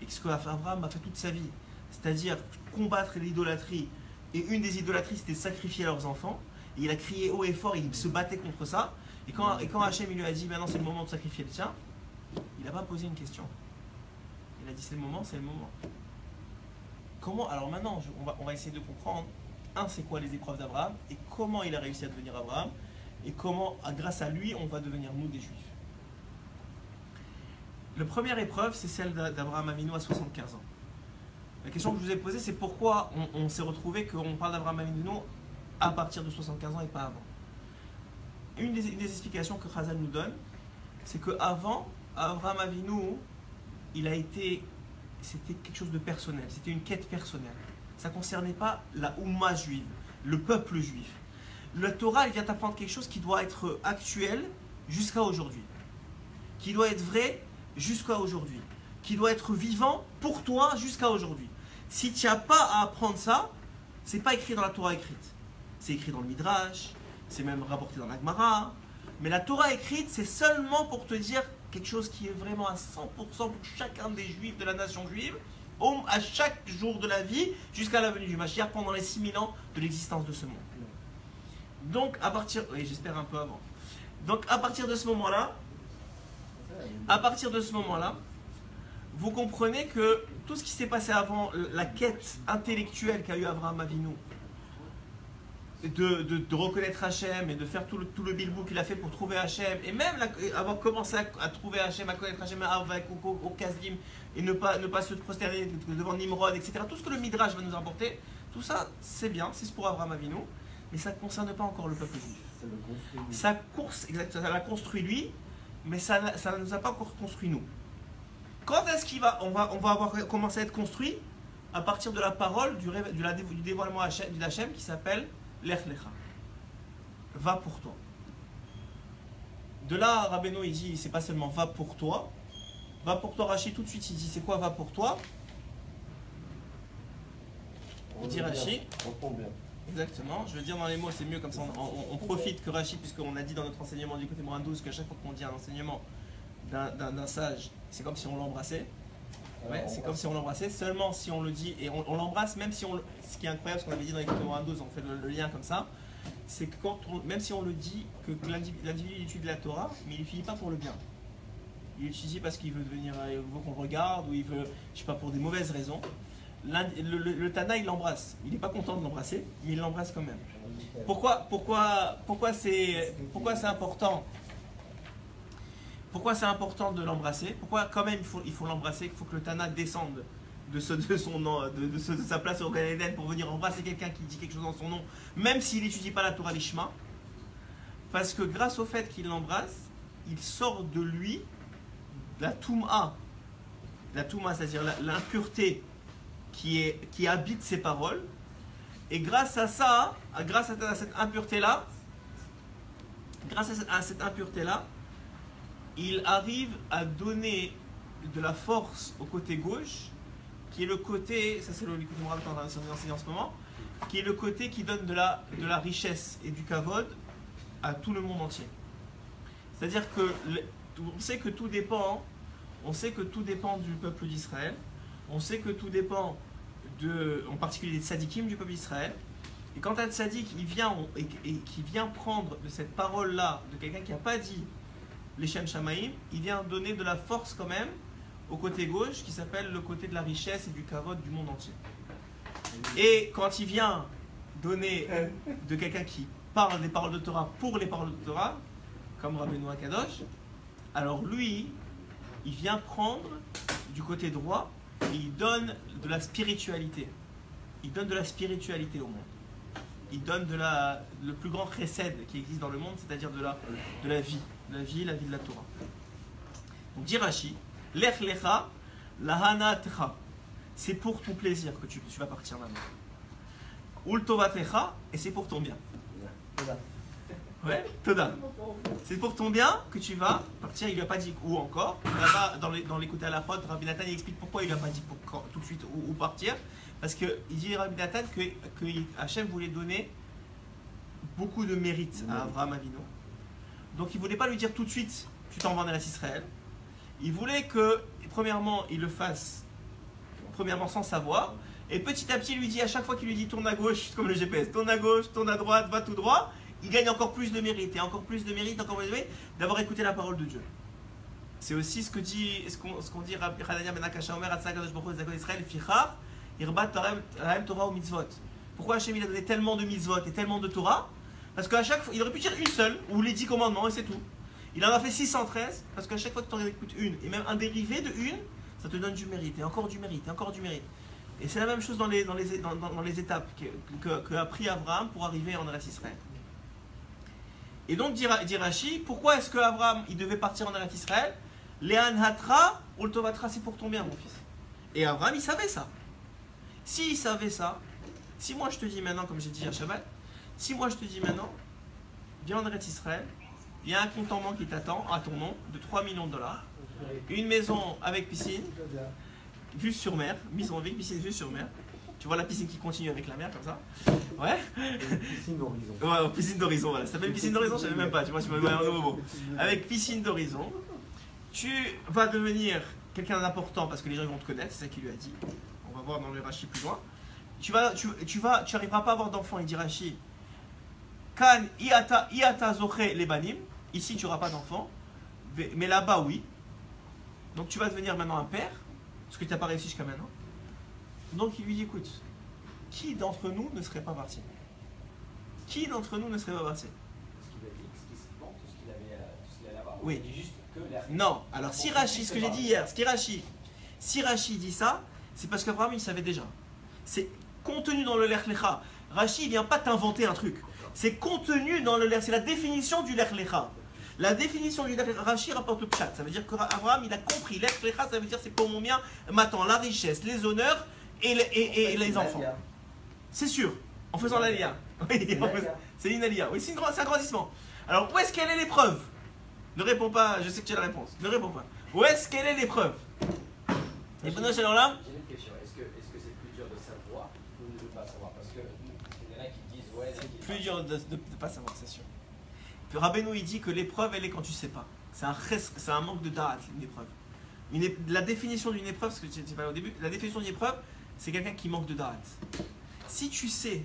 et ce qu'Abraham a fait toute sa vie, c'est-à-dire combattre l'idolâtrie, et une des idolâtries c'était sacrifier leurs enfants, et il a crié haut et fort, il se battait contre ça, et quand Hachem il lui a dit maintenant c'est le moment de sacrifier le tien, il n'a pas posé une question. Il a dit c'est le moment, c'est le moment. Comment? Alors maintenant on va essayer de comprendre. C'est quoi les épreuves d'Abraham et comment il a réussi à devenir Abraham et comment, grâce à lui, on va devenir nous des Juifs. La première épreuve, c'est celle d'Abraham Avinu à 75 ans. La question que je vous ai posée, c'est pourquoi on s'est retrouvé qu'on parle d'Abraham Avinu à partir de 75 ans et pas avant. Une des explications que Chazal nous donne, c'est qu'avant, Abraham Avinu, c'était quelque chose de personnel, c'était une quête personnelle. Ça ne concernait pas la Oumma juive, le peuple juif. La Torah, elle vient t'apprendre quelque chose qui doit être actuel jusqu'à aujourd'hui, qui doit être vrai jusqu'à aujourd'hui, qui doit être vivant pour toi jusqu'à aujourd'hui. Si tu n'as pas à apprendre ça, c'est pas écrit dans la Torah écrite. C'est écrit dans le Midrash, c'est même rapporté dans la Gemara. Mais la Torah écrite, c'est seulement pour te dire quelque chose qui est vraiment à 100% pour chacun des juifs de la nation juive, à chaque jour de la vie, jusqu'à la venue du Mashiach, pendant les 6000 ans de l'existence de ce monde. Donc, oui, j'espère un peu avant. Donc, à partir de ce moment-là, vous comprenez que tout ce qui s'est passé avant, la quête intellectuelle qu'a eu Abraham Avinu, de reconnaître Hachem et de faire tout le bilbou qu'il a fait pour trouver Hachem, et même avant de commencer à trouver Hachem, à connaître Hachem au Kazdim, et ne pas se prosterner devant Nimrod, etc. Tout ce que le Midrash va nous apporter, tout ça c'est bien, c'est pour Abraham Avinu, mais ça ne concerne pas encore le peuple juif. Ça l'a construit lui, mais ça ne nous a pas encore construit nous. Quand est-ce on va avoir commencé à être construit? À partir de la parole du dévoilement d'Hachem qui s'appelle Lech Lecha. Va pour toi. De là, Rabbeinu il dit, c'est pas seulement va pour toi. Va pour toi, Rashi, tout de suite il dit, c'est quoi va pour toi? Il dit Rashi. Exactement, je veux dire dans les mots, c'est mieux comme ça, on profite que Rashi, puisqu'on a dit dans notre enseignement du côté Moran 12 qu'à chaque fois qu'on dit un enseignement d'un sage, c'est comme si on l'embrassait. Ouais, c'est comme si on l'embrassait, seulement si on le dit, et on l'embrasse même si on le... Ce qui est incroyable, ce qu'on avait dit dans les côtés Moran 12, on fait le lien comme ça, c'est que même si on le dit, que l'individu étudie la Torah, mais il ne l'étudie pas pour le bien. Il l'étudie parce qu'il veut devenir, il veut qu'on le regarde, ou il veut, je sais pas, pour des mauvaises raisons. Le Tana, il l'embrasse. Il n'est pas content de l'embrasser, mais il l'embrasse quand même. Pourquoi c'est important? Pourquoi c'est important de l'embrasser? Pourquoi quand même il faut l'embrasser? Il faut que le Tana descende de sa place au Gan Eden pour venir embrasser quelqu'un qui dit quelque chose en son nom, même s'il n'étudie pas la Torah Lishma. Parce que grâce au fait qu'il l'embrasse, il sort de lui la Touma, c'est-à-dire l'impureté qui habite ses paroles. Et grâce à ça, grâce à cette impureté-là, il arrive à donner de la force au côté gauche, qui est le côté, ça c'est le côté moral qu'on va enseigner en ce moment, qui est le côté qui donne de la richesse et du kavod à tout le monde entier. C'est-à-dire que on sait que tout dépend du peuple d'Israël, on sait que tout dépend en particulier des tzadikim du peuple d'Israël. Et quand un tzadik il vient et qui vient prendre de cette parole-là de quelqu'un qui n'a pas dit les Shem Shamaim, il vient donner de la force quand même au côté gauche qui s'appelle le côté de la richesse et du kavod du monde entier. Et quand il vient donner de quelqu'un qui parle des paroles de Torah pour les paroles de Torah, comme Rabbeinu Akadosh, alors lui, il vient prendre du côté droit et il donne de la spiritualité. Il donne de la spiritualité au monde. Il donne le plus grand chesed qui existe dans le monde, c'est-à-dire de la vie. La vie de la Torah. Donc dit Rashi, Lech lecha lahana techa. C'est pour ton plaisir que tu vas partir maintenant. Ul tovatecha, et c'est pour ton bien. Ouais, Toda. C'est pour ton bien que tu vas partir. Il lui a pas dit où encore. Là-bas, dans l'écoute à la prod, Rabbi Nathan il explique pourquoi il lui a pas dit tout de suite où partir. Parce qu'il dit Rabbi Nathan que Hachem voulait donner beaucoup de mérite à Abraham Avinu. Donc il ne voulait pas lui dire tout de suite tu t'en vas en Eretz Israël. Il voulait que, premièrement, il le fasse sans savoir. Et petit à petit, il lui dit, à chaque fois qu'il lui dit tourne à gauche, comme le GPS, tourne à gauche, tourne à droite, va tout droit, il gagne encore plus de mérite. Et encore plus de mérite, encore plus de mérite, d'avoir écouté la parole de Dieu. C'est aussi ce qu'on dit Rabbi Hanania ben Akasha Omer, Atzak Kadosh Baruch Hu Zakon Israël, Fichar, Irbat Tarem Torah ou Mitzvot. Pourquoi Hachem il a donné tellement de Mitzvot et tellement de Torah? Parce qu'à chaque fois, il aurait pu dire une seule, ou les 10 commandements, et c'est tout. Il en a fait 613, parce qu'à chaque fois que tu en écoutes une, et même un dérivé de une, ça te donne du mérite, et encore du mérite, et encore du mérite. Et c'est la même chose dans les étapes qu'a pris Abraham pour arriver en Eretz Israël. Et donc, dit Rashi, pourquoi est-ce qu'Abraham, il devait partir en Eretz Israël? Lehan hatra, ultovatra, c'est pour ton bien, mon fils. Et Abraham, il savait ça. S'il savait ça, si moi je te dis maintenant, comme j'ai dit à Shabbat, si moi je te dis maintenant, viens en Eretz Israël, il y a un compte en banque qui t'attend à ton nom de 3 millions de dollars, une maison avec piscine, vue sur mer, maison avec piscine vue sur mer. Tu vois la piscine qui continue avec la mer comme ça. Ouais. Une piscine d'horizon. Ouais, piscine d'horizon, voilà. Ça s'appelle piscine d'horizon, je savais même pas, tu vois, tu m'as donné un nouveau mot. Avec piscine d'horizon, tu vas devenir quelqu'un d'important parce que les gens vont te connaître, c'est ça qu'il lui a dit. On va voir dans le Rashi plus loin. Tu n'arriveras pas à avoir d'enfant, il dit Rashi. Kan iata zoche les banim. Ici, tu n'auras pas d'enfant. Mais là-bas, oui. Donc, tu vas devenir maintenant un père. Ce que tu n'as pas réussi jusqu'à maintenant. Donc, il lui dit écoute, qui d'entre nous ne serait pas parti? Qui d'entre nous ne serait pas parti? Ce qu'il a dit, ce qu'il allait avoir. Oui. Il dit juste que non. Alors, si Rashi, ce que j'ai dit hier, si Rashi dit ça, c'est parce qu'Abraham, il savait déjà. C'est contenu dans le Lech Lecha. Rashi, il ne vient pas t'inventer un truc. C'est contenu dans le Lech, c'est la définition du Lech Lecha. La définition du Lech Lecha, Rashi rapporte le pshat. Ça veut dire qu'Abraham, il a compris. Lech Lecha, ça veut dire c'est pour mon bien, m'attend la richesse, les honneurs et les enfants. C'est sûr, en faisant l'aliyah. C'est une aliyah. Oui, c'est un grandissement. Alors, où est-ce qu'elle est l'épreuve? Ne réponds pas, je sais que tu as la réponse. Ne réponds pas. Où est-ce qu'elle est l'épreuve? Et bon, J'ai une question. Est-ce que c'est plus dur de savoir ou de ne pas savoir? Parce qu'il y en a qui disent ouais. C'est plus dur de ne pas savoir, c'est sûr. Puis Rabbeinu, il dit que l'épreuve, elle est quand tu ne sais pas. C'est un manque de da'at, une épreuve. La définition d'une épreuve, ce que je n'ai pas au début, la définition d'une épreuve, c'est quelqu'un qui manque de da'at. Si tu sais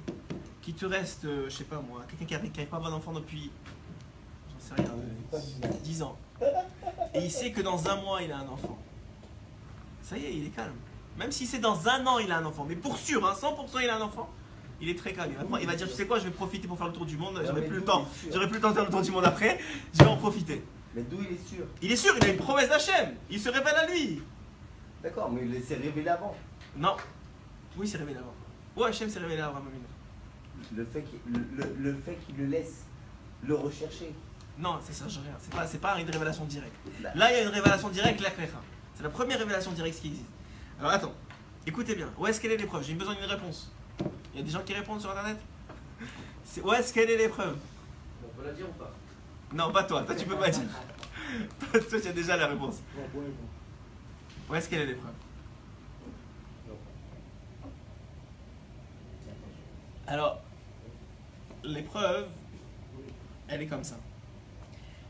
qu'il te reste, je sais pas moi, quelqu'un qui n'arrive pas à avoir d'enfant depuis, j'en sais rien, 10 ans, et il sait que dans un mois, il a un enfant. Ça y est, il est calme. Même si c'est dans un an, il a un enfant. Mais pour sûr, hein, 100% il a un enfant. Il est très calme. Il va dire, tu sais quoi, je vais profiter pour faire le tour du monde. Non, J'aurai mais plus le d'où temps. il est sûr J'aurai plus le temps de faire le tour du monde après. Je vais en profiter. Mais d'où il est sûr? Il est sûr, il a une promesse d'Hachem. Il se révèle à lui. D'accord, mais il s'est révélé avant. Non. Oui, il s'est révélé avant. Ouais, Hachem s'est révélé à Abraham Avinu. Le fait qu'il le laisse le rechercher. Non, ça change rien. C'est pas une révélation directe. Là, il y a une révélation directe, la Klecha. C'est la première révélation directe qui existe. Alors attends, écoutez bien. Où est-ce qu'elle est l'épreuve? J'ai besoin d'une réponse. Il y a des gens qui répondent sur internet. Où est-ce qu'elle est l'épreuve? On peut la dire ou pas? Non, pas toi. Toi, tu peux pas dire. Toi, tu as déjà la réponse. Où est-ce qu'elle est l'épreuve? Alors, l'épreuve, elle est comme ça.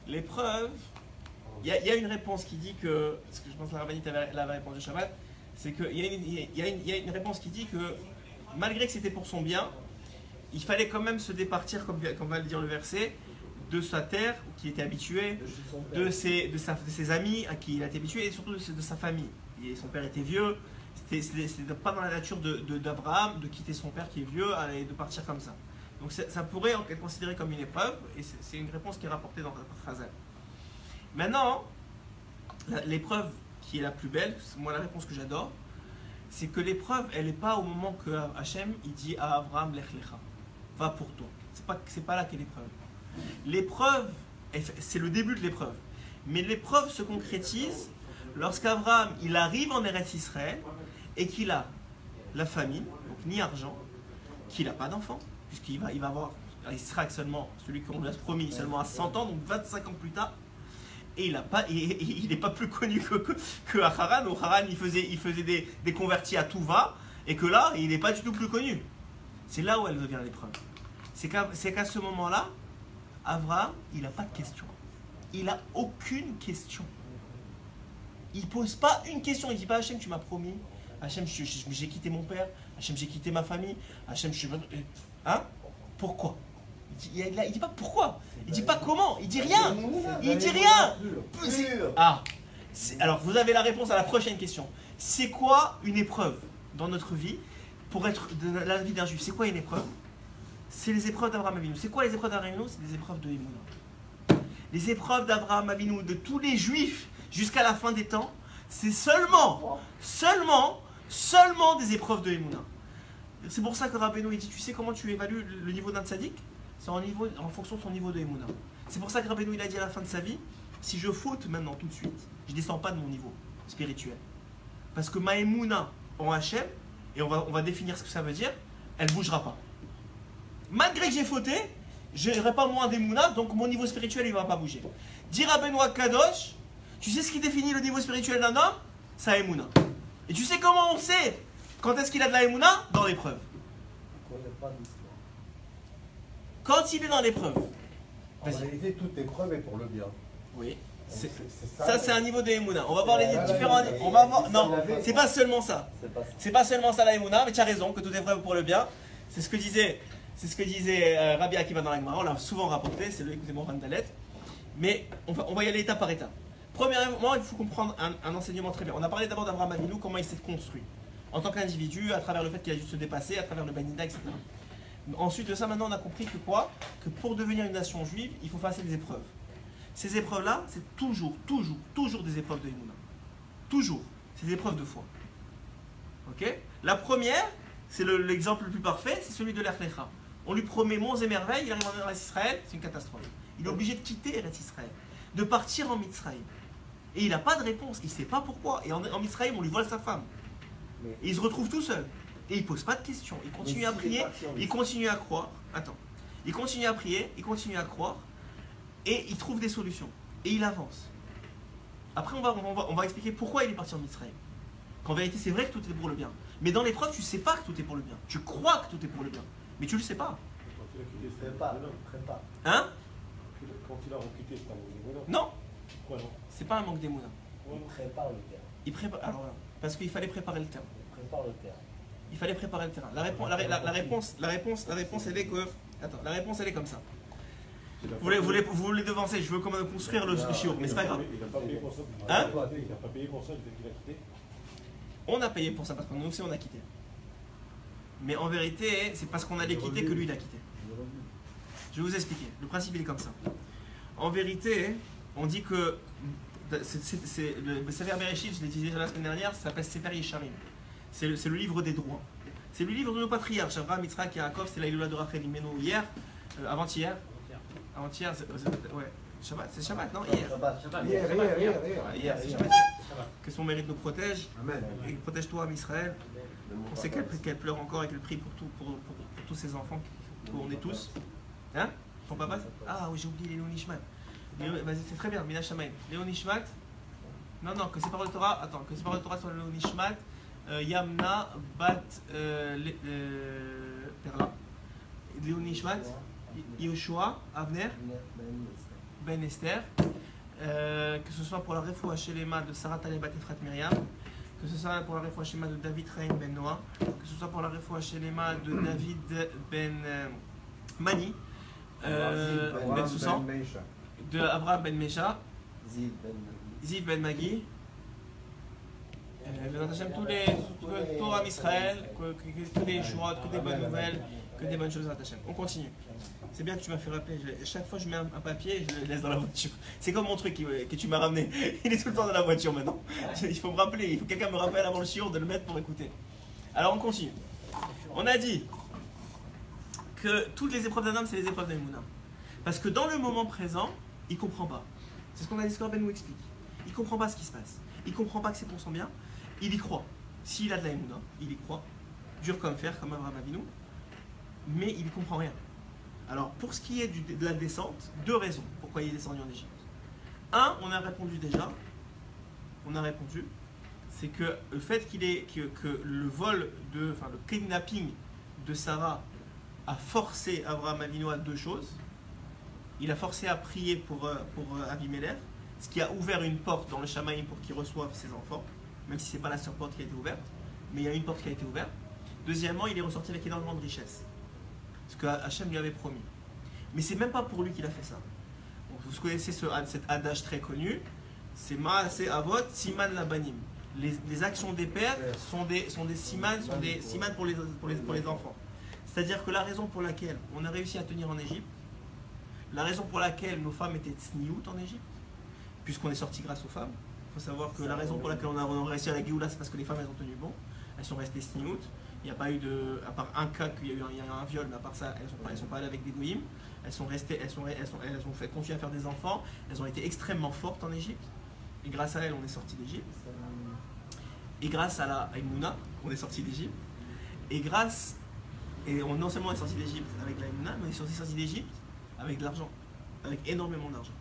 L'épreuve, il y a une réponse qui dit que, parce que je pense que la rabbinite avait répondu Shabbat, c'est qu'il y a une réponse qui dit que malgré que c'était pour son bien, il fallait quand même se départir, comme va le dire le verset, de sa terre qui était habitué, de ses amis à qui il était habitué et surtout de sa famille. Et son père était vieux, c'était pas dans la nature d'Abraham de quitter son père qui est vieux et de partir comme ça. Donc ça pourrait être considéré comme une épreuve et c'est une réponse qui est rapportée dans Chazal. Maintenant, l'épreuve qui est la plus belle, c'est moi la réponse que j'adore, c'est que l'épreuve, elle n'est pas au moment que Hachem il dit à Abraham Lech Lecha, va pour toi. C'est pas là qu'est l'épreuve. L'épreuve, c'est le début de l'épreuve. Mais l'épreuve se concrétise lorsqu'Abraham il arrive en Eretz Israël et qu'il a la famine, donc ni argent, qu'il n'a pas d'enfant, puisqu'il va avoir Israël seulement, celui qu'on lui a promis seulement à 100 ans, donc 25 ans plus tard. Et il n'est pas plus connu que Haran. Au Haran, il faisait des convertis à tout va, et que là, il n'est pas du tout plus connu. C'est là où elle devient l'épreuve. C'est qu'à ce moment-là, Abraham, il n'a pas de question. Il n'a aucune question. Il ne pose pas une question. Il ne dit pas Hachem, tu m'as promis. Hachem, j'ai quitté mon père. Hachem, j'ai quitté ma famille. Hachem, je suis. Hein? Pourquoi? Il ne dit pas pourquoi. Il ne dit pas comment. Il ne dit rien. Il ne dit rien. Ah. Alors, vous avez la réponse à la prochaine question. C'est quoi une épreuve dans notre vie pour être de la vie d'un juif? C'est quoi une épreuve? C'est les épreuves d'Abraham Avinu. C'est quoi les épreuves d'Abraham Avinu? C'est des épreuves de Emouna. Les épreuves d'Abraham Avinu, de tous les juifs jusqu'à la fin des temps, c'est seulement des épreuves de Emouna. C'est pour ça que Rabbeinu il dit, tu sais comment tu évalues le niveau d'un tzaddik? C'est en fonction de son niveau de Emouna. C'est pour ça que Rabbeinu il a dit à la fin de sa vie, si je faute maintenant tout de suite, je ne descends pas de mon niveau spirituel. Parce que ma Emouna en Hachem, et on va définir ce que ça veut dire, elle ne bougera pas. Malgré que j'ai fauté, je n'aurai pas moins d'Emouna, donc mon niveau spirituel il ne va pas bouger. Dire à Benoît Kadosh, tu sais ce qui définit le niveau spirituel d'un homme? Sa Emouna. Et tu sais comment on sait quand est-ce qu'il a de la Emouna? Dans l'épreuve. Quand il est dans l'épreuve. En réalité, toute épreuve est pour le bien. Oui. Ça, C'est un niveau de Emouna. On va voir les différents. On va voir. Non, c'est pas seulement ça. C'est pas seulement ça la Emouna, mais tu as raison que tout est pour le bien. C'est ce que disait Rabbi Akiva dans la Gemara. On l'a souvent rapporté. C'est le écoutez-moi Randalet. Mais on va y aller étape par étape. Premièrement, il faut comprendre un enseignement très bien. On a parlé d'abord d'Abraham Avinu, comment il s'est construit en tant qu'individu, à travers le fait qu'il a dû se dépasser, à travers le Banida, etc. Ensuite de ça, maintenant, on a compris que quoi? Que pour devenir une nation juive, il faut passer des épreuves. Ces épreuves-là, c'est toujours des épreuves de Emouna. Toujours. C'est des épreuves de foi. Ok? La première, c'est l'exemple le plus parfait, c'est celui de l'Ech Lecha. On lui promet monts et merveilles, il arrive en Eretz Israël, c'est une catastrophe. Il est obligé de quitter Eretz Israël, de partir en Mitzrayim. Et il n'a pas de réponse, il ne sait pas pourquoi. Et en Mitzrayim, on lui vole sa femme. Et il se retrouve tout seul. Et il ne pose pas de questions. Il continue à prier, il continue à croire. Attends. Il continue à prier, il continue à croire. Et il trouve des solutions. Et il avance. Après, on va expliquer pourquoi il est parti en Mitzrayim. Qu'en vérité, c'est vrai que tout est pour le bien. Mais dans l'épreuve, tu ne sais pas que tout est pour le bien. Tu crois que tout est pour le bien. Mais tu ne le sais pas. Hein? Quand il a requitté, c'est un manque d'émouna. Non. Pourquoi non? C'est pas un manque d'émouna. Il prépare le terrain. Il prépare. Alors là, parce qu'il fallait préparer le terrain. Il prépare le terrain. Il fallait préparer le terrain. La réponse, elle est que. Attends, la réponse, elle est comme ça. Vous voulez devancer, je veux comment construire le shiur, mais c'est pas grave. Il n'a pas payé pour ça. Hein? Il n'a pas payé pour ça, le fait qu'il a quitté. On a payé pour ça parce que nous aussi on a quitté. Mais en vérité, c'est parce qu'on allait quitter que lui il a quitté. Je vais vous expliquer. Le principe il est comme ça. En vérité, on dit que le Sefer Bereshit, je l'ai dit déjà la semaine dernière, ça s'appelle Sefer Yesharim. C'est le livre des droits. C'est le livre de nos patriarches, Abraham, Yitzhak et Yaakov. C'est la Iloula de Rachel Imenu hier, avant-hier, ouais. Shabbat, c'est Shabbat, non? Hier. Hier, c'est Shabbat. Que son mérite nous protège. Amen. Et protège-toi, Israël. On sait qu'elle pleure encore et qu'elle prie pour tous ses enfants, qu'on est tous. Hein? Ton papa? Ah oui, j'ai oublié Léon Nishmat. Vas-y, c'est très bien, Mina Shamaim. Léon Nishmat? Non, que c'est par le Torah. Attends, que c'est par le Torah sur Léon Nishmat. Yamna Bat Perla. Léon Nishmat. Yoshua, Avner. Ben Esther. Que ce soit pour la Refoua Shelema de Sarah Talebat Efrat Myriam. Que ce soit pour la Refoua Shelema de David Rein Ben Noah. Que ce soit pour la Refoua Shelema de David Ben Mani. Ben Soussan. De Abraham Ben Mesha. Ziv Ben Magi. Tous les Torah Israël, que des Shurot, que des bonnes nouvelles, que des bonnes choses à Hachem. On continue. C'est bien que tu m'as fait rappeler. Chaque fois, je mets un papier et je le laisse dans la voiture. C'est comme mon truc que tu m'as ramené. Il est tout le temps dans la voiture maintenant. Il faut me rappeler. Il faut que quelqu'un me rappelle avant le shiur de le mettre pour écouter. Alors, on continue. On a dit que toutes les épreuves d'un homme, c'est les épreuves d'Emouna. Parce que dans le moment présent, il ne comprend pas. C'est ce qu'on a dit, ce que Ben nous explique. Il ne comprend pas ce qui se passe. Il ne comprend pas que c'est pour son bien. Il y croit. S'il a de la Emouna, il y croit. Dur comme fer, comme Abraham Avinu. Mais il ne comprend rien. Alors, pour ce qui est de la descente, deux raisons pourquoi il est descendu en Égypte. Un, on a répondu déjà. On a répondu. C'est que le fait que le vol, le kidnapping de Sarah a forcé Abraham Avinu à deux choses. Il a forcé à prier pour Avimelech, ce qui a ouvert une porte dans le Shamaïm pour qu'il reçoive ses enfants, même si ce n'est pas la seule porte qui a été ouverte, mais il y a une porte qui a été ouverte. Deuxièmement, il est ressorti avec énormément de richesses, ce que Hachem lui avait promis. Mais c'est même pas pour lui qu'il a fait ça. Donc, vous connaissez cet adage très connu, c'est Maaseh Avot, Siman Labanim. Les actions des pères sont des siman, pour les enfants. C'est-à-dire que la raison pour laquelle on a réussi à tenir en Égypte, la raison pour laquelle nos femmes étaient tsniout en Égypte, puisqu'on est sorti grâce aux femmes, il faut savoir que la raison pour laquelle on a réussi à la Géoula, c'est parce que les femmes elles ont tenu bon, elles sont restées tsniout. Il n'y a pas eu à part un cas qu'il y a eu un viol, mais à part ça, elles sont pas allées avec des goïms. Elles ont continué à faire des enfants. Elles ont été extrêmement fortes en Égypte. Et grâce à elles, on est sorti d'Égypte. Et grâce à la Emouna, on est sorti d'Égypte. Et non seulement on est sorti d'Égypte avec la Emouna, mais on est sorti d'Égypte avec de l'argent, avec énormément d'argent.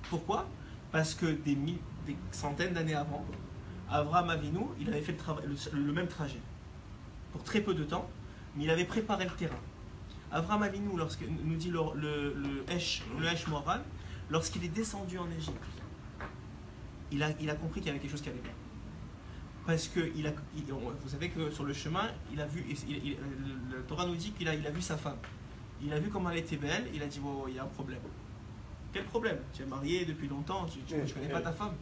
Pourquoi? Parce que des centaines d'années avant, Abraham Avinu, il avait fait le même trajet. Pour très peu de temps, mais il avait préparé le terrain. Abraham Avinu, nous dit le Esh Moran, lorsqu'il est descendu en Égypte, il a compris qu'il y avait quelque chose qui allait pas. Parce que vous savez que sur le chemin, il a vu, le Torah nous dit qu'il a vu sa femme. Il a vu comment elle était belle, il a dit oh, il y a un problème. Quel problème? Tu es marié depuis longtemps, je ne connais pas ta femme.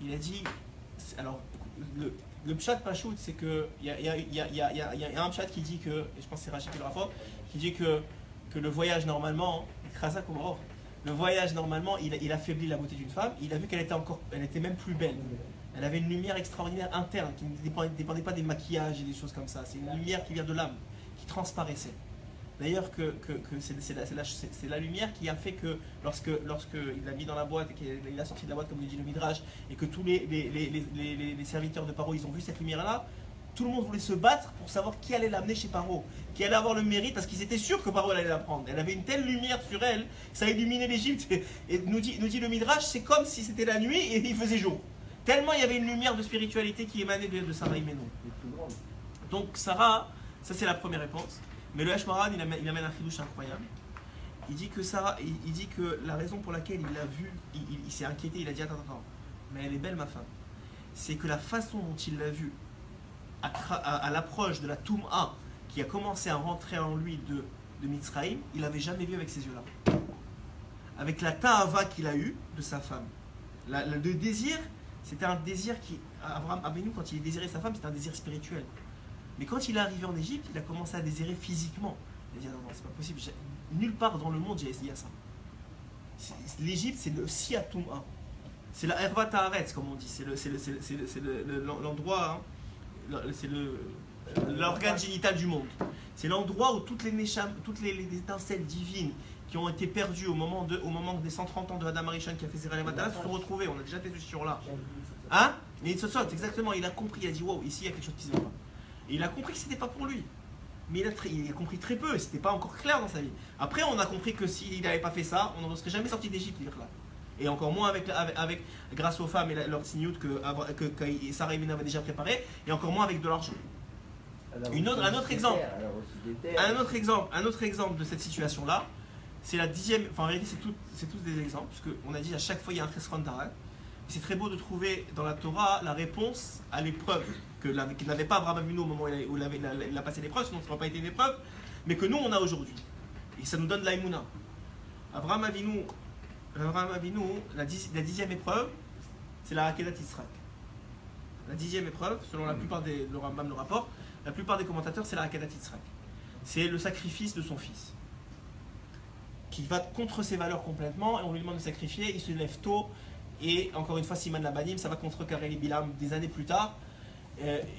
Il a dit, alors, le pshat pachout, c'est que il y a un pshat qui dit que, et je pense que c'est Rachid qui le rapporte, qui dit que le voyage normalement, le voyage normalement, il affaiblit la beauté d'une femme. Il a vu qu'elle était même plus belle. Elle avait une lumière extraordinaire interne qui ne dépendait pas des maquillages et des choses comme ça. C'est une lumière qui vient de l'âme, qui transparaissait. D'ailleurs, c'est la lumière qui a fait que lorsqu'il l'a mis dans la boîte et qu'il a sorti de la boîte, comme le dit le Midrash, et que tous les serviteurs de Paro, ils ont vu cette lumière-là, tout le monde voulait se battre pour savoir qui allait l'amener chez Paro, qui allait avoir le mérite, parce qu'ils étaient sûrs que Paro allait la prendre. Elle avait une telle lumière sur elle, ça a illuminé l'Égypte. Et nous dit le Midrash, c'est comme si c'était la nuit et il faisait jour. Tellement il y avait une lumière de spiritualité qui émanait de Sarah Imenu. Donc Sarah, ça c'est la première réponse. Mais le Hashmaran, il amène un chidouche incroyable. Il dit que la raison pour laquelle il l'a vu, il s'est inquiété, il a dit attends, mais elle est belle ma femme. C'est que la façon dont il l'a vue à l'approche de la Toum'a qui a commencé à rentrer en lui de Mitzraïm, il n'avait jamais vu avec ses yeux-là. Avec la ta'ava qu'il a eue de sa femme. Le désir, c'était un désir qui, Abraham Avinu, quand il désirait sa femme, c'était un désir spirituel. Mais quand il est arrivé en Égypte, il a commencé à désirer physiquement. Il a dit non, non, c'est pas possible. Nulle part dans le monde, il y a ça. L'Égypte, c'est le Siatouma. C'est la Herva Ta'aretz, comme on dit. C'est l'endroit, hein, c'est l'organe génital du monde. C'est l'endroit où toutes les étincelles divines qui ont été perdues au moment des 130 ans de Adam Arishon qui a fait Zera Levatala se sont retrouvées. On a déjà fait ce sur-là. Hein? Et il se saute, exactement. Il a compris, il a dit wow, ici il y a quelque chose qui se va pas. Et il a compris que c'était pas pour lui. Mais il a compris très peu, c'était pas encore clair dans sa vie. Après, on a compris que s'il n'avait pas fait ça, on ne serait jamais sorti d'Égypte, là. Et encore moins grâce aux femmes et leur signoute que Sarah et Mina avaient déjà préparé, et encore moins avec de l'argent. Un autre exemple de cette situation-là, c'est la 10e, enfin en réalité c'est tous des exemples, parce qu'on a dit à chaque fois il y a un Chesron Tarak. C'est très beau de trouver dans la Torah la réponse à l'épreuve qu'il n'avait pas Abraham Avinu au moment où il a passé l'épreuve, sinon ça n'aurait pas été une épreuve, mais que nous on a aujourd'hui. Et ça nous donne l'Aïmouna. Abraham Avinu, la 10e épreuve, c'est la Akedat Yitzhak. La 10e épreuve, selon la plupart le Rambam le rapporte, la plupart des commentateurs, c'est la Akedat Yitzhak. C'est le sacrifice de son fils, qui va contre ses valeurs complètement, et on lui demande de sacrifier, il se lève tôt, et encore une fois, Siman Labanim, ça va contrecarrer les Bilam des années plus tard,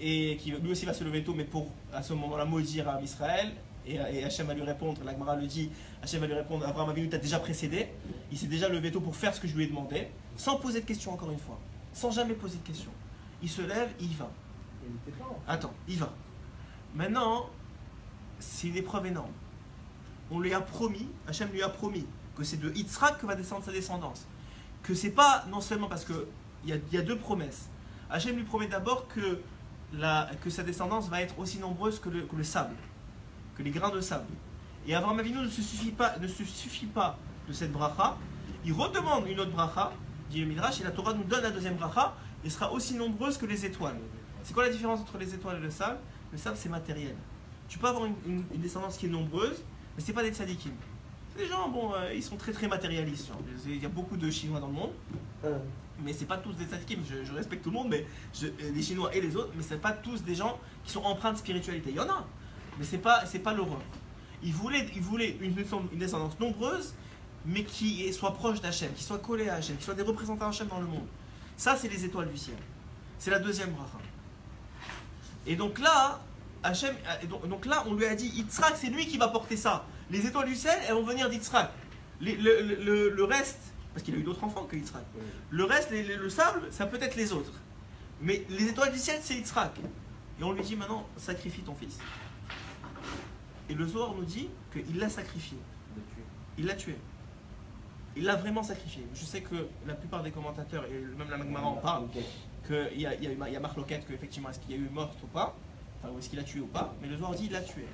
et qui lui aussi va se lever tôt, mais pour à ce moment-là maudire à Israël, et Hachem va lui répondre, la Gemara le dit, Hachem va lui répondre, Abraham Avinu t'a déjà précédé, il s'est déjà levé tôt pour faire ce que je lui ai demandé, sans poser de questions encore une fois, sans jamais poser de questions. Il se lève, il va. Attends, il va. Maintenant, c'est une épreuve énorme. On lui a promis, Hachem lui a promis, que c'est de Yitzhak que va descendre sa descendance. Que c'est pas, non seulement parce qu'il y a deux promesses. Hachem lui promet d'abord que sa descendance va être aussi nombreuse que le sable, que les grains de sable. Et Avraham Avinu ne se suffit pas de cette bracha, il redemande une autre bracha, dit le Midrash, et la Torah nous donne la deuxième bracha, et sera aussi nombreuse que les étoiles. C'est quoi la différence entre les étoiles et le sable? Le sable c'est matériel. Tu peux avoir une descendance qui est nombreuse, mais c'est pas des tzadikim. C'est des gens, bon, ils sont très très matérialistes. Genre. Il y a beaucoup de Chinois dans le monde, mais c'est pas tous des tzadikim. Je respecte tout le monde, mais les Chinois et les autres, mais c'est pas tous des gens qui sont empreints de spiritualité. Il y en a, mais c'est pas l'horreur. Ils voulaient une descendance nombreuse, mais qui soit proche d'Hachem, qui soit collée à Hachem, qui soit des représentants d'Hachem dans le monde. Ça, c'est les étoiles du ciel. C'est la deuxième bracha. Et donc là, on lui a dit, Yitzhak, c'est lui qui va porter ça. Les étoiles du ciel, elles vont venir d'Yitzhak. Le reste, parce qu'il a eu d'autres enfants que Yitzhak. Le reste, le sable, ça peut être les autres. Mais les étoiles du ciel, c'est Yitzhak. Et on lui dit maintenant, sacrifie ton fils. Et le Zohar nous dit qu'il l'a sacrifié. Il l'a tué. Il l'a vraiment sacrifié. Je sais que la plupart des commentateurs, et même la Gemara en parle, qu'il y a marloquette, qu'effectivement, est-ce qu'il y a eu mort ou pas, enfin, est-ce qu'il a tué ou pas, mais le Zohar dit il l'a tué.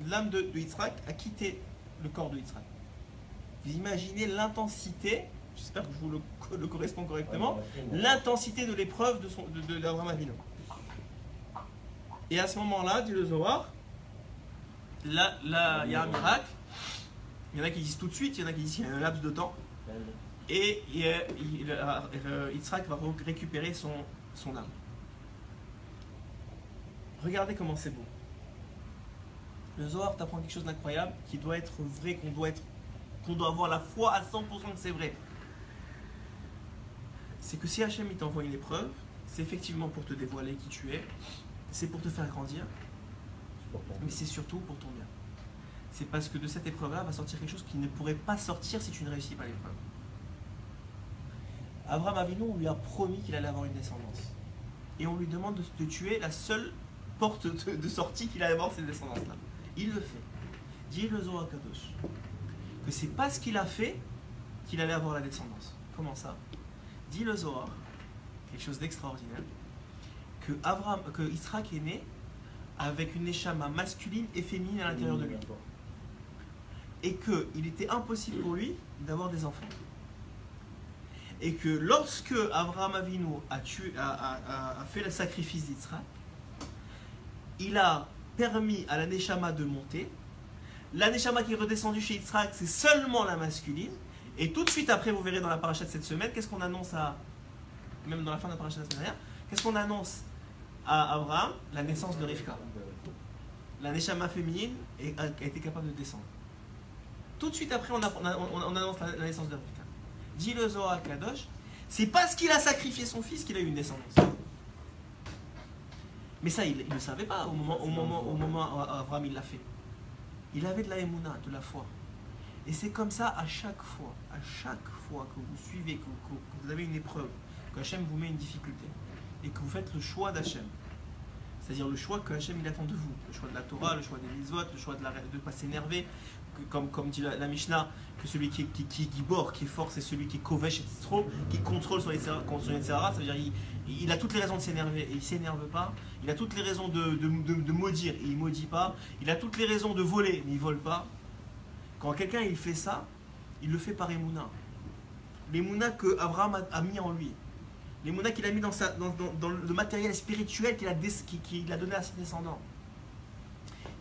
L'âme de Yitzhak a quitté le corps de Yitzhak. Vous imaginez l'intensité, j'espère que je vous le correspond correctement, l'intensité de l'épreuve d'Abraham Avinu. Et à ce moment-là, dit le Zohar, là, il y a un miracle. Il y en a qui disent tout de suite, il y en a qui disent qu'il y a un laps de temps. Et Yitzhak va récupérer son âme. Regardez comment c'est beau. Le Zohar t'apprend quelque chose d'incroyable qui doit être vrai, qu'on doit avoir la foi à 100% que c'est vrai. C'est que si Hachem il t'envoie une épreuve, c'est effectivement pour te dévoiler qui tu es, c'est pour te faire grandir, mais c'est surtout pour ton bien. C'est parce que de cette épreuve-là va sortir quelque chose qui ne pourrait pas sortir si tu ne réussis pas l'épreuve. Abraham Avinu, on lui a promis qu'il allait avoir une descendance. Et on lui demande de tuer la seule porte de sortie qu'il allait avoir cette descendance-là. Il le fait. Dit le Zohar Kadosh que c'est pas ce qu'il a fait qu'il allait avoir la descendance. Comment ça? Dit le Zohar, quelque chose d'extraordinaire, que Yitzhak est né avec une neshama masculine et féminine à l'intérieur de lui. Et qu'il était impossible pour lui d'avoir des enfants. Et que lorsque Abraham Avinu a fait le sacrifice d'Yitzhak, il a permis à la neshama de monter. La neshama qui est redescendue chez Yitzhak, c'est seulement la masculine. Et tout de suite après, vous verrez dans la paracha de cette semaine, qu'est-ce qu'on annonce même dans la fin de la paracha de la semaine dernière, qu'est-ce qu'on annonce à Abraham? La naissance de Rivka. la Neshama féminine a été capable de descendre. Tout de suite après, on annonce la naissance de Rivka. Dit le Zohar Kadosh, c'est parce qu'il a sacrifié son fils qu'il a eu une descendance. Mais ça, il ne le savait pas au moment où Abraham il l'a fait. Il avait de la émouna, de la foi. Et c'est comme ça à chaque fois que vous suivez, que vous avez une épreuve, que Hachem vous met une difficulté, et que vous faites le choix d'Hachem. C'est-à-dire le choix que Hachem il attend de vous. Le choix de la Torah, le choix des mitzvot, le choix de ne pas s'énerver. Comme dit la Mishnah, que celui qui est gibor, qui est fort, c'est celui qui est kovesh et tistro, qui contrôle son Yetzirah. Ça veut dire il a toutes les raisons de s'énerver et il ne s'énerve pas. Il a toutes les raisons de maudire et il ne maudit pas. Il a toutes les raisons de voler mais il ne vole pas. Quand quelqu'un il fait ça, il le fait par Emouna. L'Emouna que Abraham a mis en lui. L'Emouna qu'il a mis dans le matériel spirituel qu'il a donné à ses descendants.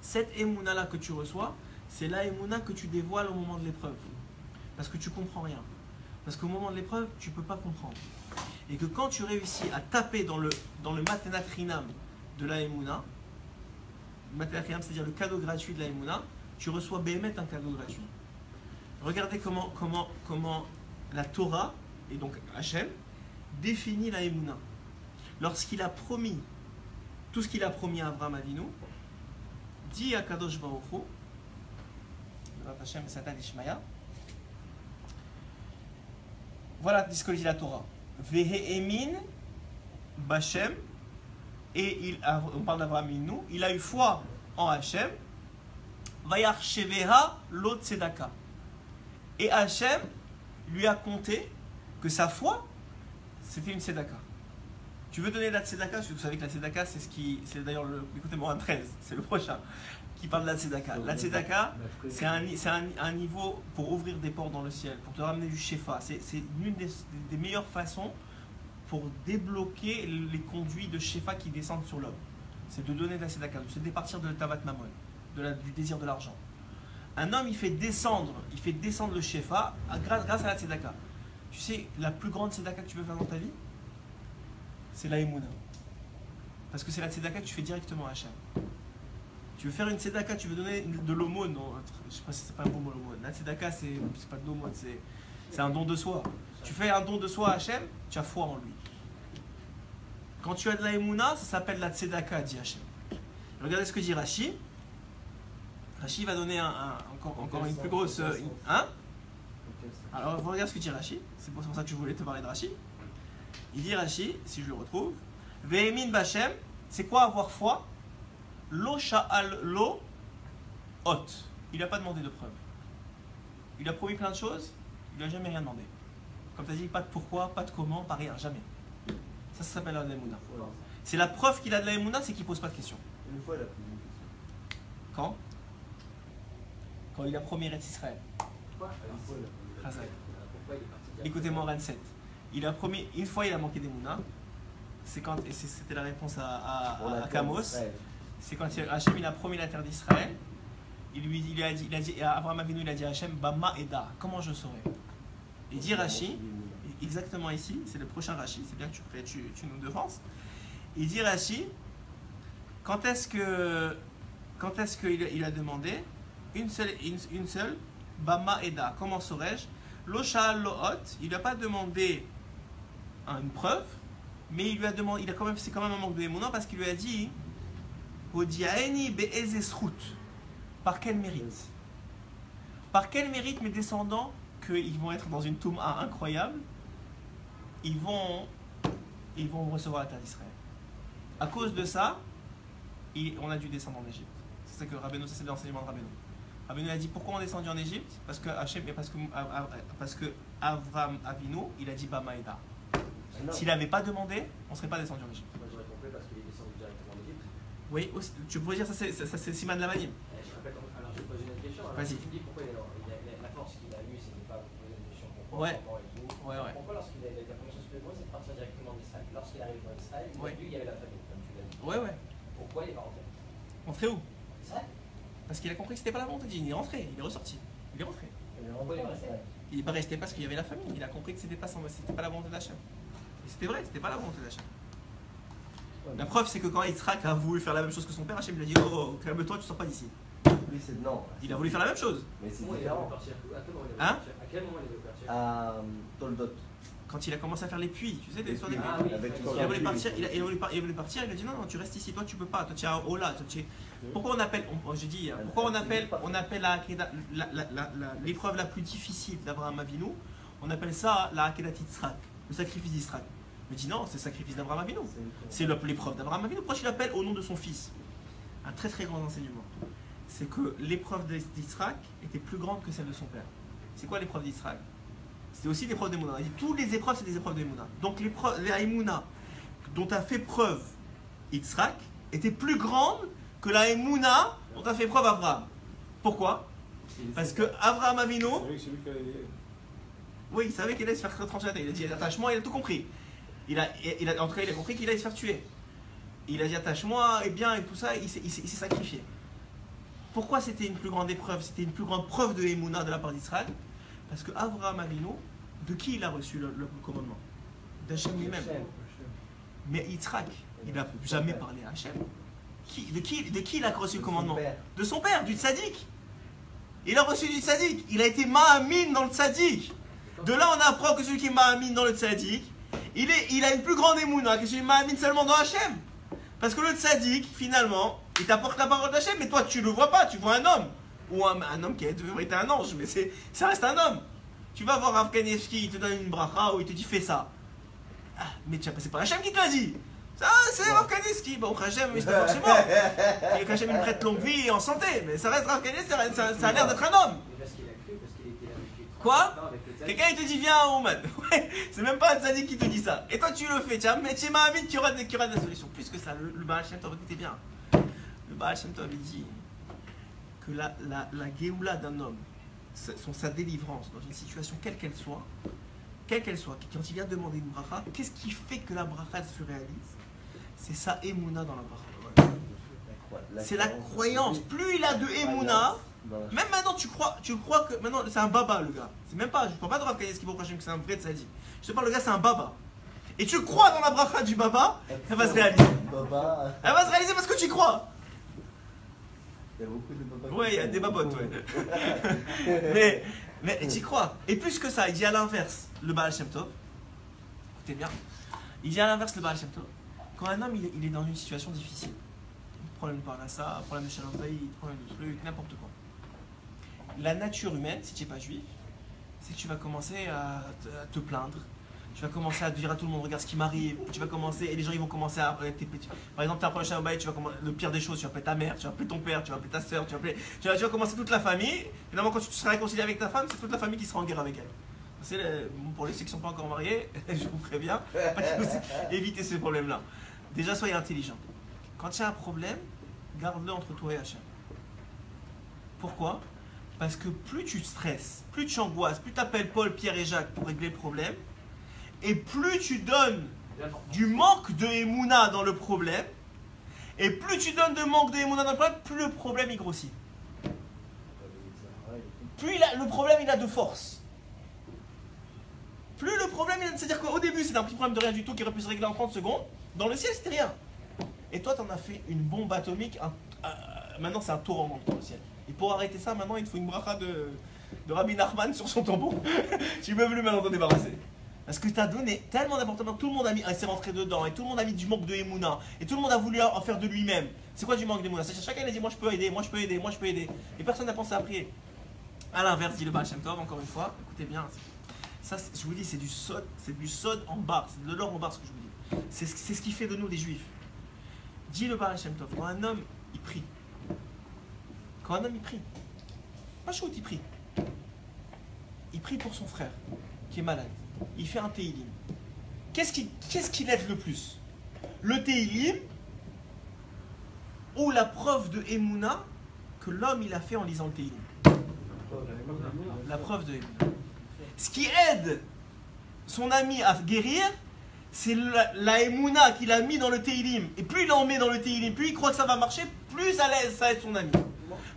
Cette Emouna là que tu reçois, c'est la Emouna que tu dévoiles au moment de l'épreuve. Parce que tu ne comprends rien. Parce qu'au moment de l'épreuve, tu ne peux pas comprendre. Et que quand tu réussis à taper dans le Matenat Chinam de la Emouna, le Matenat Chinam, c'est-à-dire le cadeau gratuit de la Emouna, tu reçois Béhémet un cadeau gratuit. Regardez comment la Torah, et donc Hachem, définit la Emouna. Lorsqu'il a promis tout ce qu'il a promis à Abraham Avinu, dit à Kadosh Baruch Hu, voilà ce que dit la Torah. Veheemin Bachem, et on parle d'Abraham Avinu, il a eu foi en Hachem, Vayarcheveha lo tzedaka. Et Hachem lui a compté que sa foi, c'était une tzedaka. Tu veux donner de la tzedaka? Vous savez que la tzedaka, c'est d'ailleurs écoutez-moi, 13, c'est le prochain qui parle de la tzedaka. La tzedaka, c'est un niveau pour ouvrir des portes dans le ciel, pour te ramener du shefa. C'est l'une des meilleures façons pour débloquer les conduits de shefa qui descendent sur l'homme. C'est de donner de la tzedaka, de se départir de tavat mammon, du désir de l'argent. Un homme, il fait descendre le shefa grâce à la tzedaka. Tu sais, la plus grande tzedaka que tu peux faire dans ta vie, c'est la Emouna. Parce que c'est la tzedaka que tu fais directement à Hachem. Tu veux faire une tzedaka, tu veux donner de l'aumône, je ne sais pas si c'est pas un bon mot l'aumône. La tzedaka, c'est pas de l'aumône, c'est un don de soi. Tu fais un don de soi à Hachem, tu as foi en lui. Quand tu as de la Emouna, ça s'appelle la tzedaka, dit Hachem. Regardez ce que dit Rashi. Rashi va donner encore une plus grosse. Alors, regarde ce que dit Rashi. C'est pour ça que je voulais te parler de Rashi. Il dit Rashi, si je le retrouve, Vehemin Bachem, c'est quoi avoir foi? Lo sha'al lo hot. Il n'a pas demandé de preuve. Il a promis plein de choses, il n'a jamais rien demandé. Comme tu as dit, pas de pourquoi, pas de comment, pas rien, jamais. Ça s'appelle la Emouna. C'est la preuve qu'il a de la Emouna, c'est qu'il ne pose pas de questions. Une fois, il a posé une question. Quand il a promis Eretz Israël. Pourquoi il est parti Écoutez-moi, 27. Il a promis, une fois il a manqué d'Emouna, c'était la réponse à Kamos. C'est quand Hachem il a promis la terre d'Israël, il a dit à Abraham Avinu, il a dit à Hachem, Bama Eda, comment je saurai? Il dit Rashi, exactement ici, c'est le prochain Rashi, c'est bien que tu nous devances. Il dit Rashi, quand est-ce qu'il a demandé une seule Bama Eda, comment saurais-je? Lo sha'al lo hot, il n'a pas demandé une preuve, mais il lui a demandé, c'est quand même un manque de émouna parce qu'il lui a dit Hodiaeni be'ezesrut. Par quel mérite? Par quel mérite mes descendants, qu'ils vont être dans une touma incroyable, ils vont recevoir la terre d'Israël? À cause de ça, on a dû descendre en Égypte. C'est ça que Rabbeinu, ça c'est l'enseignement de Rabbeinu. Rabbeinu a dit pourquoi on est descendu en Égypte? Parce que Hachem, parce que Avram Avinu, il a dit Bamaïda. S'il n'avait pas demandé, on ne serait pas descendu en Égypte. Moi j'aurais compris parce qu'il est descendu directement en Égypte. Oui, tu pourrais dire ça c'est Siman Lavanim. Je répète, alors je pose une autre question. Vas-y. Tu me dis pourquoi la force qu'il a eue, c'était pas poser une question pourquoi Ouais. et tout. Ouais. Pourquoi lorsqu'il a la première chose que moi, c'est de partir directement d'Israël. Lorsqu'il arrive dans Israël, il a vu qu'il y avait la famille, comme tu l'as dit. Ouais. Pourquoi il est pas rentré? Rentré où? Israël. Parce qu'il a compris que c'était pas la volonté divine. Il est rentré, il est ressorti. Il est rentré. Pourquoi il est resté? Il n'est pas resté parce qu'il y avait la famille. Il a compris que c'était pas la volonté d'Hachem. Et c'était vrai, c'était pas la volonté d'Hachem. La preuve, c'est que quand Yitzhak a voulu faire la même chose que son père, Hachem lui a dit oh, calme-toi, tu sors pas d'ici. Oui, c'est non. Il a voulu faire la même chose. Mais c'est Comment il a voulu différent. partir? À quel moment il a voulu Hein? partir? À quel moment il a voulu partir? À Toldot. Quand il a commencé à faire les puits, tu sais, des histoires des puits. Ah oui, Avec d'accord. Il voulait partir, il voulait partir, il a dit non, non, tu restes ici, toi tu peux pas, toi tu es à Ola. Pourquoi on appelle, j'ai dit, pourquoi on appelle l'épreuve la plus difficile d'Abraham Avinu, on appelle ça la Akedat Yitzhak, le sacrifice d'Israël. Il me dit non, c'est le sacrifice d'Abraham Avinu. C'est l'épreuve d'Abraham Avinu. Pourquoi tu l'appelles au nom de son fils? Un très très grand enseignement. C'est que l'épreuve d'Israël était plus grande que celle de son père. C'est quoi l'épreuve d'Israël? C'était aussi l'épreuve d'Emouna. Il dit toutes les épreuves, c'est des épreuves d'Emouna. Donc la Emouna dont a fait preuve Yitzhak était plus grande que la Emouna dont a fait preuve Abraham. Pourquoi? Parce que Abraham Avinu, oui, il savait qu'il allait se faire trancher la tête. Il a dit attache-moi, il a tout compris. En tout cas, il a compris qu'il allait se faire tuer. Il a dit attache-moi, et bien, et tout ça, il s'est sacrifié. Pourquoi c'était une plus grande épreuve? C'était une plus grande preuve de Emouna de la part d'Israël. Parce que Abraham Avinu, de qui il a reçu le commandement? D'Hachem lui-même. Mais Yitzhak, il n'a jamais parlé à Hachem. De qui il a reçu le commandement? De son père, du tzaddik. Il a reçu du tzaddik. Il a été ma'amin dans le tzaddik. De là, on apprend que celui qui est ma'amin dans le tzaddik, il a une plus grande émouna que celui qui est ma'amin seulement dans Hachem. Parce que le tzaddik, finalement, il t'apporte la parole d'Hachem, mais toi, tu ne le vois pas, tu vois un homme. Ou un homme qui devrait être un ange, mais ça reste un homme. Tu vas voir Rav Kanievski, il te donne une bracha ou il te dit fais ça. Ah, mais c'est pas Hachem qui te l'a dit. Ça, c'est Rav Kanievski. Bon, Hachem, je t'apporte chez moi. Et qu'Hachem me prête longue vie et en santé. Mais ça reste Rav Kanievski, ça a l'air d'être un homme. Mais parce qu'il a cru, parce qu'il était avec lui. Quoi? Non, avec le tzaddik. Quelqu'un il te dit viens Ouman. Ouais, c'est même pas un tzaddik qui te dit ça. Et toi tu le fais, tiens, mais tu m'as mis qu'il y aura de la solution. Plus que ça, le Baal Shem Tov, écoutez bien. Le Baal Shem Tov il dit que la Géoula d'un homme, sa délivrance dans une situation quelle qu'elle soit, quand il vient demander une bracha, qu'est-ce qui fait que la bracha se réalise? C'est sa émouna dans la bracha. C'est la croyance. Plus il a de émouna, même maintenant tu crois que maintenant c'est un baba le gars. C'est même pas, je ne parle pas de Rav Kanievski pour Hachem que c'est un vrai tzaddik. Je te parle le gars c'est un baba. Et tu crois dans la bracha du baba, elle va se réaliser. Elle va se réaliser parce que tu crois. Il y a beaucoup de babas. Ouais, il y a des babottes, ouais. mais tu y crois. Et plus que ça, il dit à l'inverse le Baal Shem Tov. Écoutez bien. Il dit à l'inverse le Baal Shem Tov. Quand un homme il est dans une situation difficile, problème de parnassa, problème de calendrier, problème de truc, n'importe quoi. La nature humaine, si tu n'es pas juif, c'est que tu vas commencer à te plaindre. Tu vas commencer à dire à tout le monde regarde ce qui m'arrive. Tu vas commencer et les gens ils vont commencer à par exemple tu approches un bail, tu vas commencer le pire des choses, tu vas appeler ta mère, tu vas appeler ton père, tu vas appeler ta soeur, tu vas commencer toute la famille. Finalement quand tu seras réconcilié avec ta femme, c'est toute la famille qui sera en guerre avec elle. Pour les ceux qui ne sont pas encore mariés, je vous préviens, évitez ce problème-là. Déjà soyez intelligent. Quand il y a un problème, garde-le entre toi et Hachem. Pourquoi? Parce que plus tu stresses, plus tu angoisses, plus tu appelles Paul, Pierre et Jacques pour régler le problème, et plus tu donnes du manque de émouna dans le problème, et plus tu donnes de manque de émouna dans le problème, plus le problème il grossit. Plus le problème il a de force. Plus le problème, c'est-à-dire qu'au début c'est un petit problème de rien du tout qui aurait pu se régler en 30 secondes, dans le ciel c'était rien. Et toi, tu en as fait une bombe atomique. Maintenant, c'est un torrent dans le ciel. Et pour arrêter ça, maintenant, il te faut une bracha de Rabbi Nachman sur son tombeau. Tu peux plus maintenant t'en débarrasser. Parce que tu as donné tellement d'importance. Tout le monde s'est rentré dedans. Et tout le monde a mis du manque de émouna. Et tout le monde a voulu en faire de lui-même. C'est quoi du manque d'émouna? Chacun a dit moi je peux aider, moi je peux aider, moi je peux aider. Et personne n'a pensé à prier. À l'inverse, dit le Baal Shem Tov, encore une fois. Écoutez bien. Ça, je vous dis, c'est du sod en barre. C'est de l'or en barre, ce que je vous dis. C'est ce qui fait de nous des juifs. Dit le Baal Shem Tov, quand un homme il prie, pas chaud, il prie pour son frère qui est malade, il fait un Teilim. Qu'est-ce qui l'aide le plus? Le Teilim ou la preuve de Emouna que l'homme il a fait en lisant le Teilim? La preuve de Emouna. Ce qui aide son ami à guérir, c'est la émouna qu'il a mis dans le Teilim. Et plus il en met dans le Teilim, plus il croit que ça va marcher, plus ça aide son ami.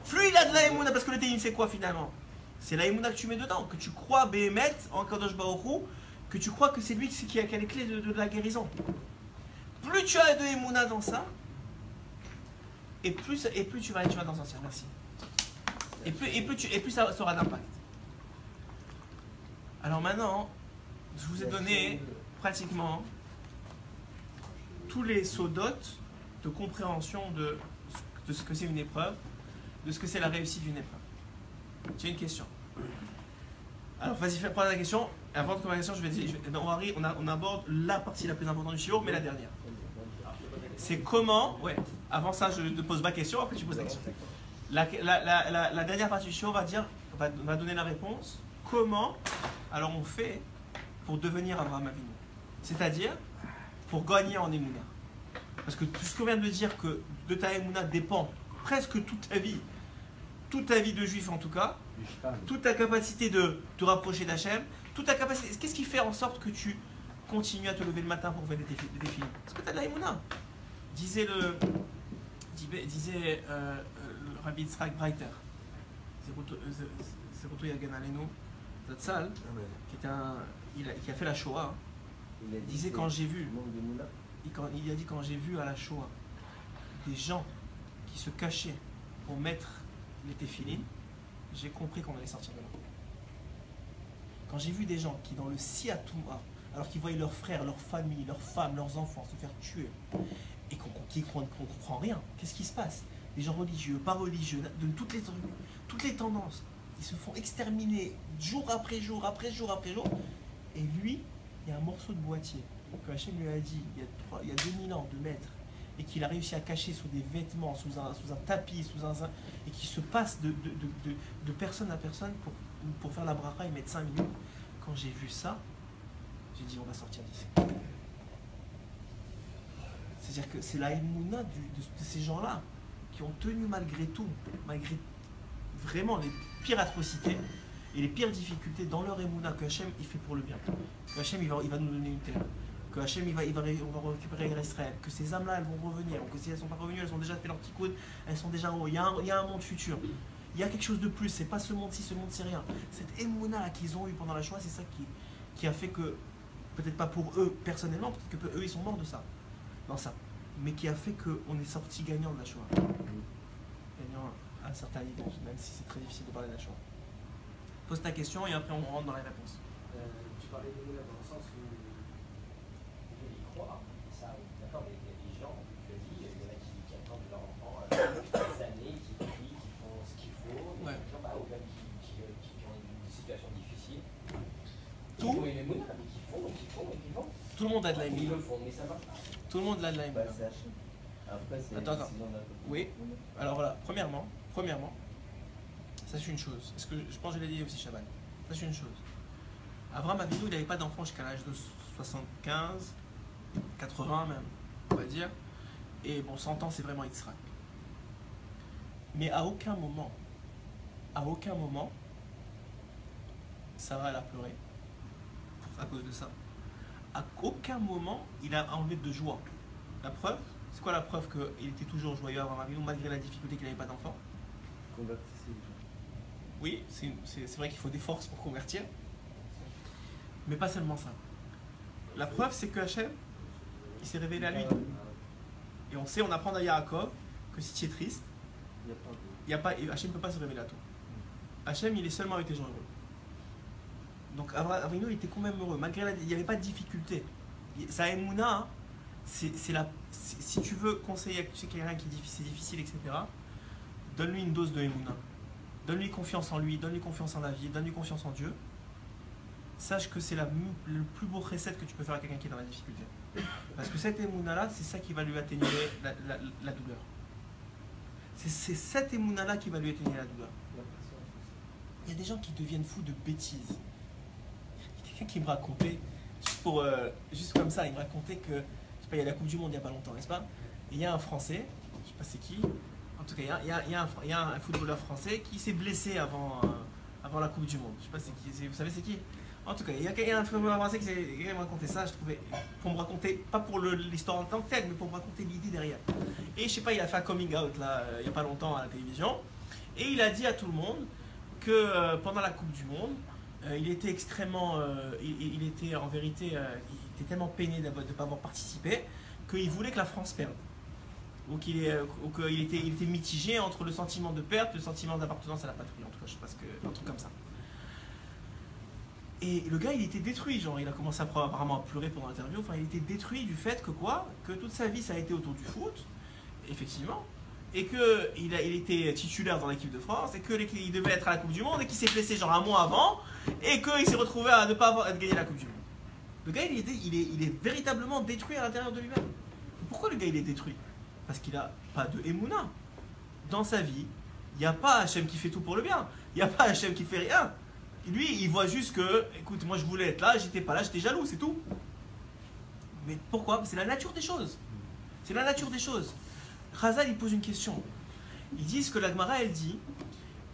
Plus il a de la émouna, parce que le Teilim c'est quoi finalement? C'est la émouna que tu mets dedans, que tu crois Béhémet en Kadosh Baruch Hu, que tu crois que c'est lui qui a les clés de la guérison. plus tu as de Emouna dans ça, et plus tu vas t'en sortir. Merci. Et plus ça aura d'impact. Alors maintenant, je vous ai donné pratiquement tous les sodotes de compréhension de ce que c'est une épreuve, de ce que c'est la réussite d'une épreuve. J'ai une question. Alors vas-y, fais prendre la question. Avant de commencer la question, je vais dire, on aborde la partie la plus importante du shiur, mais la dernière. C'est comment, ouais, avant ça je te pose ma question, après tu poses la question. La dernière partie du shiur va donner la réponse. Comment alors on fait pour devenir Avraham Avinu? C'est-à-dire pour gagner en Emouna. Parce que tout ce qu'on vient de dire, que de ta Emouna dépend presque toute ta vie de juif en tout cas, toute ta capacité de te rapprocher d'Hachem, toute ta capacité. Qu'est-ce qui fait en sorte que tu continues à te lever le matin pour faire des défis? Parce que tu as de la Emouna. Disait le Rabbi Yitzhak Breiter, Zeruto Yagen Alenu, Zatzal, qui a fait la Shoah, il disait quand j'ai vu à la Shoah des gens qui se cachaient pour mettre les téphilines, j'ai compris qu'on allait sortir de là. Quand j'ai vu des gens qui dans le Siatouma, alors qu'ils voyaient leurs frères, leurs familles, leurs femmes, leurs enfants se faire tuer, et qu'on ne comprend rien, qu'est-ce qui se passe? Les gens religieux, pas religieux, de toutes les tendances, ils se font exterminer jour après jour, après jour après jour, et lui, il y a un morceau de boîtier que Hachem lui a dit il y a 2000 ans de mettre, et qu'il a réussi à cacher sous des vêtements, sous un tapis, et qui se passe de personne à personne pour faire la bracha et mettre 5 minutes. Quand j'ai vu ça, j'ai dit on va sortir d'ici. C'est-à-dire que c'est la émouna de ces gens-là qui ont tenu malgré tout, malgré vraiment les pires atrocités et les pires difficultés dans leur émouna, que Hachem il fait pour le bien, que Hachem il va nous donner une terre, que Hachem on va récupérer Israël, que ces âmes-là elles vont revenir, ou que si elles ne sont pas revenues, elles ont déjà fait leur petit coude, elles sont déjà en haut. Il y a un monde futur, il y a quelque chose de plus, c'est pas ce monde-ci, ce monde c'est rien. Cette émouna qu'ils ont eu pendant la Shoah, c'est ça qui a fait que, peut-être pas pour eux personnellement, peut-être que eux ils sont morts de ça, dans ça, mais qui a fait qu'on est sorti gagnant de la Shoah. Gagnant à un certain niveau, même si c'est très difficile de parler de la Shoah. Pose ta question et après on rentre dans les réponses. Tu parlais de nous dans le sens où on peut y croire, ça, d'accord, mais il y a des gens, tu as dit, il y en a qui attendent leur enfant des années, qui prient, qui font ce qu'il faut, Ouais. des gens ou même qui ont une situation difficile, qui Tout ont une émouna, mais qui font, et qui font, et qui font. le monde a de la Ils émouna. le font, mais ça va pas. Tout le monde a de la émouna. C'est Hachem. Après, c'est Attends. décision d'un côté. Oui. Alors voilà, premièrement, ça c'est une chose. Est-ce que je pense que je l'ai dit aussi Shabbat. Ça c'est une chose. Avraham Avinu, il n'avait pas d'enfant jusqu'à l'âge de 75, 80 même, on va dire. Et bon, 100 ans, c'est vraiment Yitzhak. Mais à aucun moment, Sarah elle a pleuré à cause de ça. À aucun moment, il a enlevé de joie. La preuve, c'est quoi la preuve qu'il était toujours joyeux Avraham Avinu malgré la difficulté qu'il n'avait pas d'enfant? Convertissez les gens. Oui, c'est vrai qu'il faut des forces pour convertir. Mais pas seulement ça. La preuve, c'est que Hachem, il s'est révélé à lui. Et on apprend à Yaakov que si tu es triste, Hachem ne peut pas se révéler à toi. Hachem, il est seulement avec les gens heureux. Donc Avinu, il était quand même heureux. Malgré il n'y avait pas de difficulté. Sa émouna, si tu veux conseiller, tu sais qu'il y a rien qui est difficile, etc., donne-lui une dose de émouna. Donne-lui confiance en lui, donne-lui confiance en la vie, donne-lui confiance en Dieu. Sache que c'est le plus beau recette que tu peux faire à quelqu'un qui est dans la difficulté. Parce que cette émouna-là, c'est ça qui va lui atténuer la douleur. C'est cette émouna-là qui va lui atténuer la douleur. Il y a des gens qui deviennent fous de bêtises. Il y a quelqu'un qui me racontait, juste comme ça, il me racontait que, je sais pas, il y a la Coupe du Monde il n'y a pas longtemps, n'est-ce pas? Et il y a un Français, je sais pas c'est qui, en tout cas, il y a un footballeur français qui s'est blessé avant la Coupe du Monde. Je sais pas c'est qui, vous savez c'est qui? En tout cas, il y a un footballeur français qui m'a raconté ça, je trouvais, pour me raconter, pas pour l'histoire en tant que telle, mais pour me raconter l'idée derrière. Et je sais pas, il a fait un coming out là, il y a pas longtemps à la télévision, et il a dit à tout le monde que pendant la Coupe du Monde, il était extrêmement, il était en vérité, il était tellement peiné de ne pas avoir participé, qu'il voulait que la France perde. Ou qu'il était mitigé entre le sentiment de perte et le sentiment d'appartenance à la patrie. En tout cas, je sais pas un truc comme ça. Et le gars, il était détruit, genre, il a commencé apparemment à pleurer pendant l'interview. Enfin, il était détruit du fait que quoi? Que toute sa vie, ça a été autour du foot, effectivement, et qu'il était titulaire dans l'équipe de France, et qu'il devait être à la Coupe du Monde, et qu'il s'est blessé genre un mois avant, et qu'il s'est retrouvé à ne pas gagner la Coupe du Monde. Le gars, il est véritablement détruit à l'intérieur de lui-même. Pourquoi le gars, il est détruit? Parce qu'il n'a pas de Emouna. Dans sa vie, il n'y a pas Hachem qui fait tout pour le bien. Il n'y a pas Hachem qui fait rien. Lui, il voit juste que, écoute, moi je voulais être là, j'étais pas là, j'étais jaloux, c'est tout. Mais pourquoi? C'est la nature des choses. C'est la nature des choses. Chazal, il pose une question. Ils disent que la Gemara, elle dit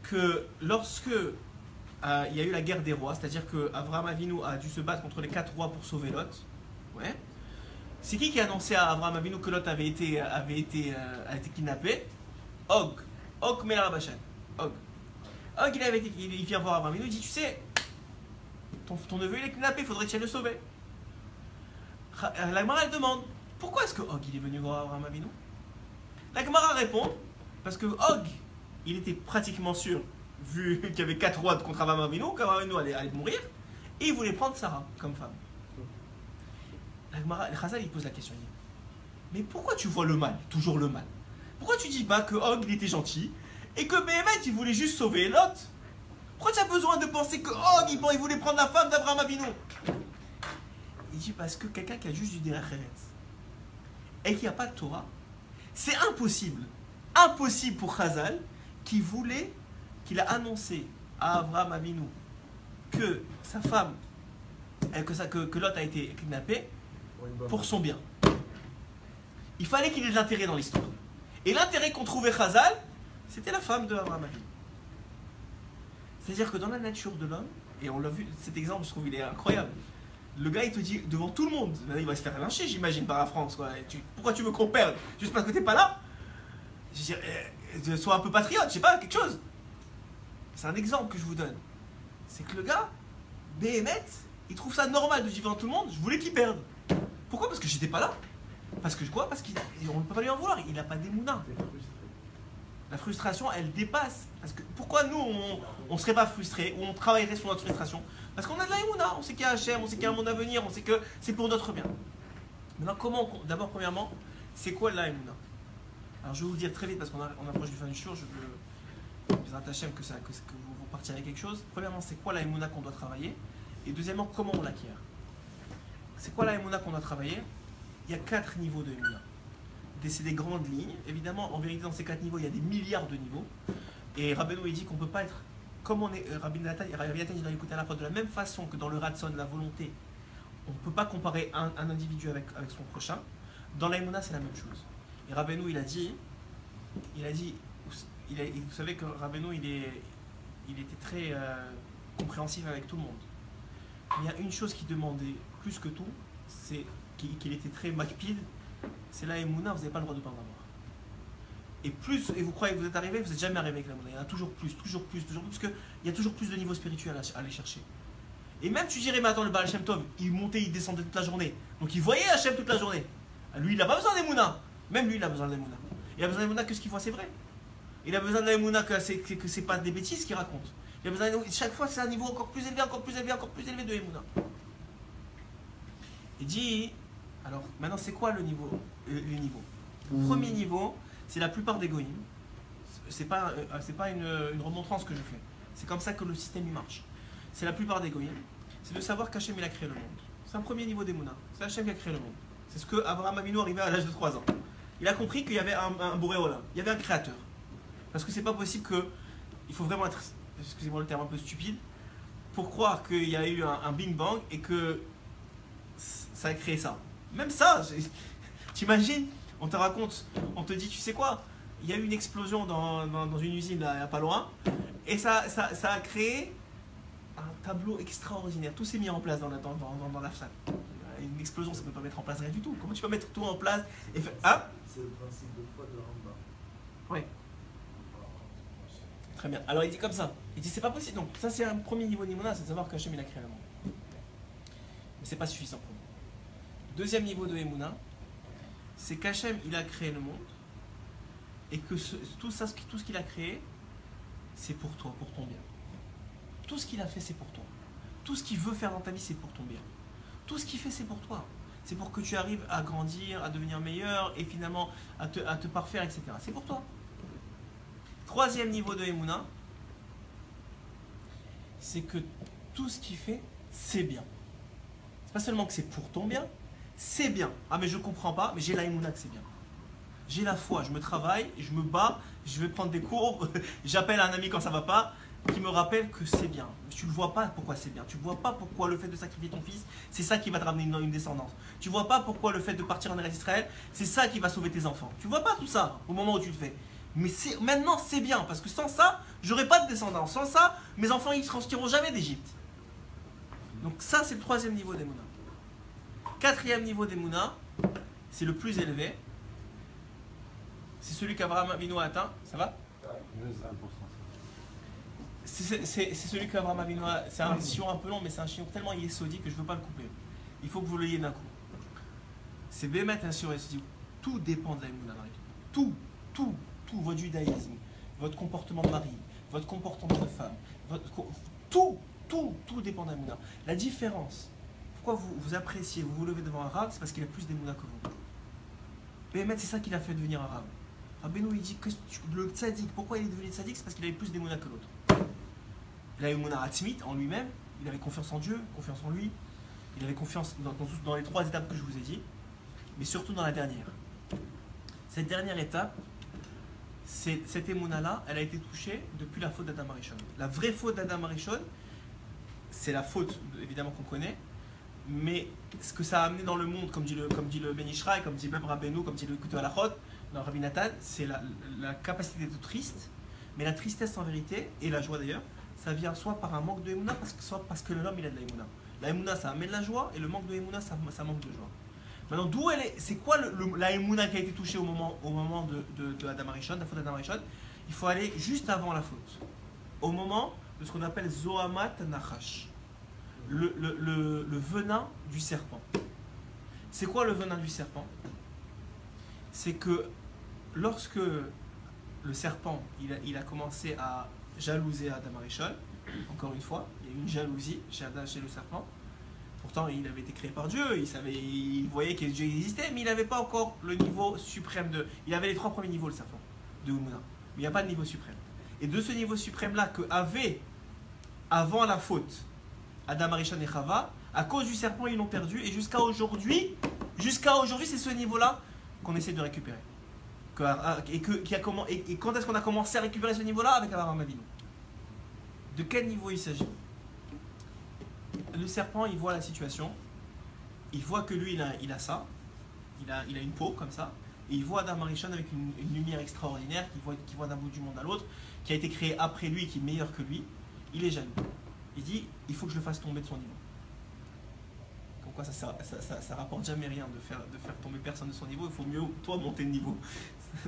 que lorsque il y a eu la guerre des rois, c'est-à-dire que Avraham Avinu a dû se battre contre les 4 rois pour sauver Lot. Ouais. C'est qui a annoncé à Avraham Avinu que Lot avait été kidnappé? Og. Og Melarabachan. Og. Og, il vient voir Avraham Avinu, il dit, tu sais, ton neveu il est kidnappé, il faudrait que tu ailles le sauver. La Gemara, elle demande, pourquoi est-ce que Og il est venu voir Avraham Avinu? La Gemara répond, parce que Og, il était pratiquement sûr, vu qu'il y avait 4 rois contre Avraham Avinu, qu'Avraham Avinu allait mourir, et il voulait prendre Sarah comme femme. La Gemara, le Chazal, il pose la question, il dit, mais pourquoi tu vois le mal, toujours le mal? Pourquoi tu dis pas que Og, il était gentil, et que Béhémet, il voulait juste sauver Lot? Pourquoi tu as besoin de penser que Og, il voulait prendre la femme d'Avraham Avinu? Il dit, parce que quelqu'un qui a juste du Derech Eretz, et qui n'a pas de Torah, c'est impossible pour Chazal, qu'il a annoncé à Avraham Avinu que sa femme, que Lot a été kidnappé pour son bien. Il fallait qu'il ait de l'intérêt dans l'histoire. Et l'intérêt qu'on trouvait Chazal, c'était la femme de Avraham Avinu. C'est-à-dire que dans la nature de l'homme, et on l'a vu, cet exemple, je trouve, il est incroyable. Le gars, il te dit devant tout le monde, il va se faire lyncher, j'imagine, par la France. Quoi. Pourquoi tu veux qu'on perde? Juste parce que t'es pas là? Je veux dire, sois un peu patriote, je sais pas, quelque chose. C'est un exemple que je vous donne. C'est que le gars, Béhémet, il trouve ça normal de dire devant tout le monde, je voulais qu'il perde. Pourquoi? Parce que j'étais pas là. Parce que quoi? Parce qu'on ne peut pas lui en vouloir, il n'a pas d'émouna. La frustration, elle dépasse. Parce que pourquoi nous, on ne serait pas frustrés ou on travaillerait sur notre frustration? Parce qu'on a de la émouna, on sait qu'il y a Hachem, on sait qu'il y a un monde à venir, on sait que c'est pour notre bien. Maintenant, d'abord, premièrement, c'est quoi la émouna? Alors je vais vous le dire très vite parce qu'on approche du fin du show, je veux Hachem que vous partirez avec quelque chose. Premièrement, c'est quoi la émouna qu'on doit travailler? Et deuxièmement, comment on l'acquiert? C'est quoi la émouna qu'on doit travailler? Il y a 4 niveaux de émouna. C'est des grandes lignes. Évidemment, en vérité, dans ces 4 niveaux, il y a des milliards de niveaux. Et Rabbeinu, il dit qu'on ne peut pas être comme on est. Rabbi Nathan, il doit écouter à la fois de la même façon que dans le Ratson, la volonté. On ne peut pas comparer un individu avec son prochain. Dans la émouna, c'est la même chose. Et Rabbeinu, il a dit, vous savez que Rabbeinu, il était très compréhensif avec tout le monde. Il y a une chose qui demandait plus que tout, c'est qu'il était très makpid, c'est la émouna, vous n'avez pas le droit de ne pas en avoir. Et vous croyez que vous êtes arrivé, vous n'êtes jamais arrivé avec la émouna. Il y en a toujours plus, parce qu'il y a toujours plus de niveaux spirituels à aller chercher. Et même tu dirais, mais attends, le Baal Shem Tov, il montait, il descendait toute la journée. Donc il voyait Hachem toute la journée. Lui, il n'a pas besoin d'émouna. Même lui, il a besoin d'émouna. Il a besoin d'émouna que ce qu'il voit, c'est vrai. Il a besoin d'émouna que c'est pas des bêtises qu'il raconte. Il a besoin chaque fois, c'est un niveau encore plus élevé, encore plus élevé, encore plus élevé de émouna. Il dit, alors maintenant c'est quoi les niveaux? Le premier niveau, c'est la plupart des goïms. C'est pas une remontrance que je fais. C'est comme ça que le système il marche. C'est la plupart des goïms. C'est de savoir qu'Hachem il a créé le monde. C'est un premier niveau d'émouna. C'est Hachem qui a créé le monde. C'est ce que Avraham Avinu arrivait à l'âge de 3 ans. Il a compris qu'il y avait un Boré Olam. Il y avait un créateur. Parce que c'est pas possible que. Il faut vraiment être, excusez-moi le terme un peu stupide, pour croire qu'il y a eu un Big Bang et que ça a créé ça. Même ça, t'imagines, on te raconte, on te dit, tu sais quoi, il y a eu une explosion dans une usine là, pas loin, et ça a créé un tableau extraordinaire. Tout s'est mis en place dans la salle. Une explosion, ça ne peut pas mettre en place rien du tout. Comment tu peux mettre tout en place et faire, hein? C'est le principe de foi de Rambam. Oui. Très bien. Alors il dit comme ça. Il dit c'est pas possible. Donc ça c'est un premier niveau d'émouna, c'est de savoir qu'Hachem il a créé le monde. Mais c'est pas suffisant pour nous. Deuxième niveau de émouna, c'est qu'Hachem, il a créé le monde, et que tout ce qu'il a créé, c'est pour toi, pour ton bien. Tout ce qu'il a fait, c'est pour toi. Tout ce qu'il veut faire dans ta vie, c'est pour ton bien. Tout ce qu'il fait, c'est pour toi. C'est pour que tu arrives à grandir, à devenir meilleur, et finalement à te parfaire, etc. C'est pour toi. Troisième niveau de Emouna, c'est que tout ce qu'il fait, c'est bien. C'est pas seulement que c'est pour ton bien, c'est bien. Ah mais je comprends pas, mais j'ai la Emouna que c'est bien. J'ai la foi, je me travaille, je me bats, je vais prendre des cours, j'appelle un ami quand ça va pas, qui me rappelle que c'est bien. Tu ne vois pas pourquoi c'est bien. Tu ne vois pas pourquoi le fait de sacrifier ton fils, c'est ça qui va te ramener une descendance. Tu ne vois pas pourquoi le fait de partir en Eretz Israël, c'est ça qui va sauver tes enfants. Tu ne vois pas tout ça au moment où tu le fais. Mais maintenant c'est bien, parce que sans ça, j'aurai pas de descendance. Sans ça, mes enfants ils ne sortiront jamais d'Égypte. Donc ça c'est le troisième niveau d'Emouna. Quatrième niveau d'Emouna, c'est le plus élevé. C'est celui qu'Abraham Avinu a atteint. Ça va? C'est celui qu'Abraham Avinu a. C'est un chiot un peu long, mais c'est un chiot tellement yesodi que je ne veux pas le couper. Il faut que vous l'ayez d'un coup. C'est Bémet un chiot yesodi. Tout dépend de la Emouna. Tout, votre judaïsme, votre comportement de mari, votre comportement de femme, tout dépend de la Emouna. La différence, pourquoi vous appréciez, vous vous levez devant un arabe, c'est parce qu'il a plus d'Emouna que vous. Bémet, c'est ça qui l'a fait devenir arabe. Rabbeinu il dit que le tzaddik, pourquoi il est devenu tzaddik? C'est parce qu'il avait plus d'Emouna que l'autre. Il avait Emouna Atzmit en lui-même, il avait confiance en Dieu, confiance en lui, il avait confiance dans les trois étapes que je vous ai dit, mais surtout dans la dernière. Cette dernière étape, cette Emouna-là, elle a été touchée depuis la faute d'Adam Arishon. La vraie faute d'Adam Arishon, c'est la faute évidemment qu'on connaît, mais ce que ça a amené dans le monde, comme dit le Ben Ishraï, comme dit même Rabbeinu, comme dit le Kutu Halachot, dans Rabbi Nathan, c'est la capacité d'être triste, mais la tristesse en vérité, et la joie d'ailleurs, ça vient soit par un manque de Emouna, soit parce que l'homme il a de la Emouna. La Emouna ça amène la joie, et le manque de Emouna ça manque de joie. Maintenant, d'où elle est, c'est quoi la Emouna qui a été touchée au moment de Adam Arishon, de la faute d'Adam Arishon? Il faut aller juste avant la faute, au moment de ce qu'on appelle Zohamat Nachash, le venin du serpent. C'est quoi le venin du serpent? C'est que lorsque le serpent il a commencé à jalouser Adam Arishon, encore une fois, il y a eu une jalousie chez le serpent. Pourtant, il avait été créé par Dieu, il voyait que Dieu existait, mais il n'avait pas encore le niveau suprême de... Il avait les trois premiers niveaux, le serpent, de Emouna. Mais il n'y a pas de niveau suprême. Et de ce niveau suprême-là que avait, avant la faute, Adam Arishon et Chava, à cause du serpent, ils l'ont perdu. Et jusqu'à aujourd'hui, c'est ce niveau-là qu'on essaie de récupérer. Et quand est-ce qu'on a commencé à récupérer ce niveau-là? Avec Abraham Avinu. De quel niveau il s'agit? Le serpent, il voit la situation, il voit que lui, il a ça, il a une peau comme ça, et il voit Adam Arishon avec une lumière extraordinaire qui voit d'un bout du monde à l'autre, qui a été créé après lui, qui est meilleur que lui. Il est jaloux. Il dit, il faut que je le fasse tomber de son niveau. Pourquoi ça rapporte jamais rien de faire tomber personne de son niveau? Il faut mieux, toi, monter de niveau.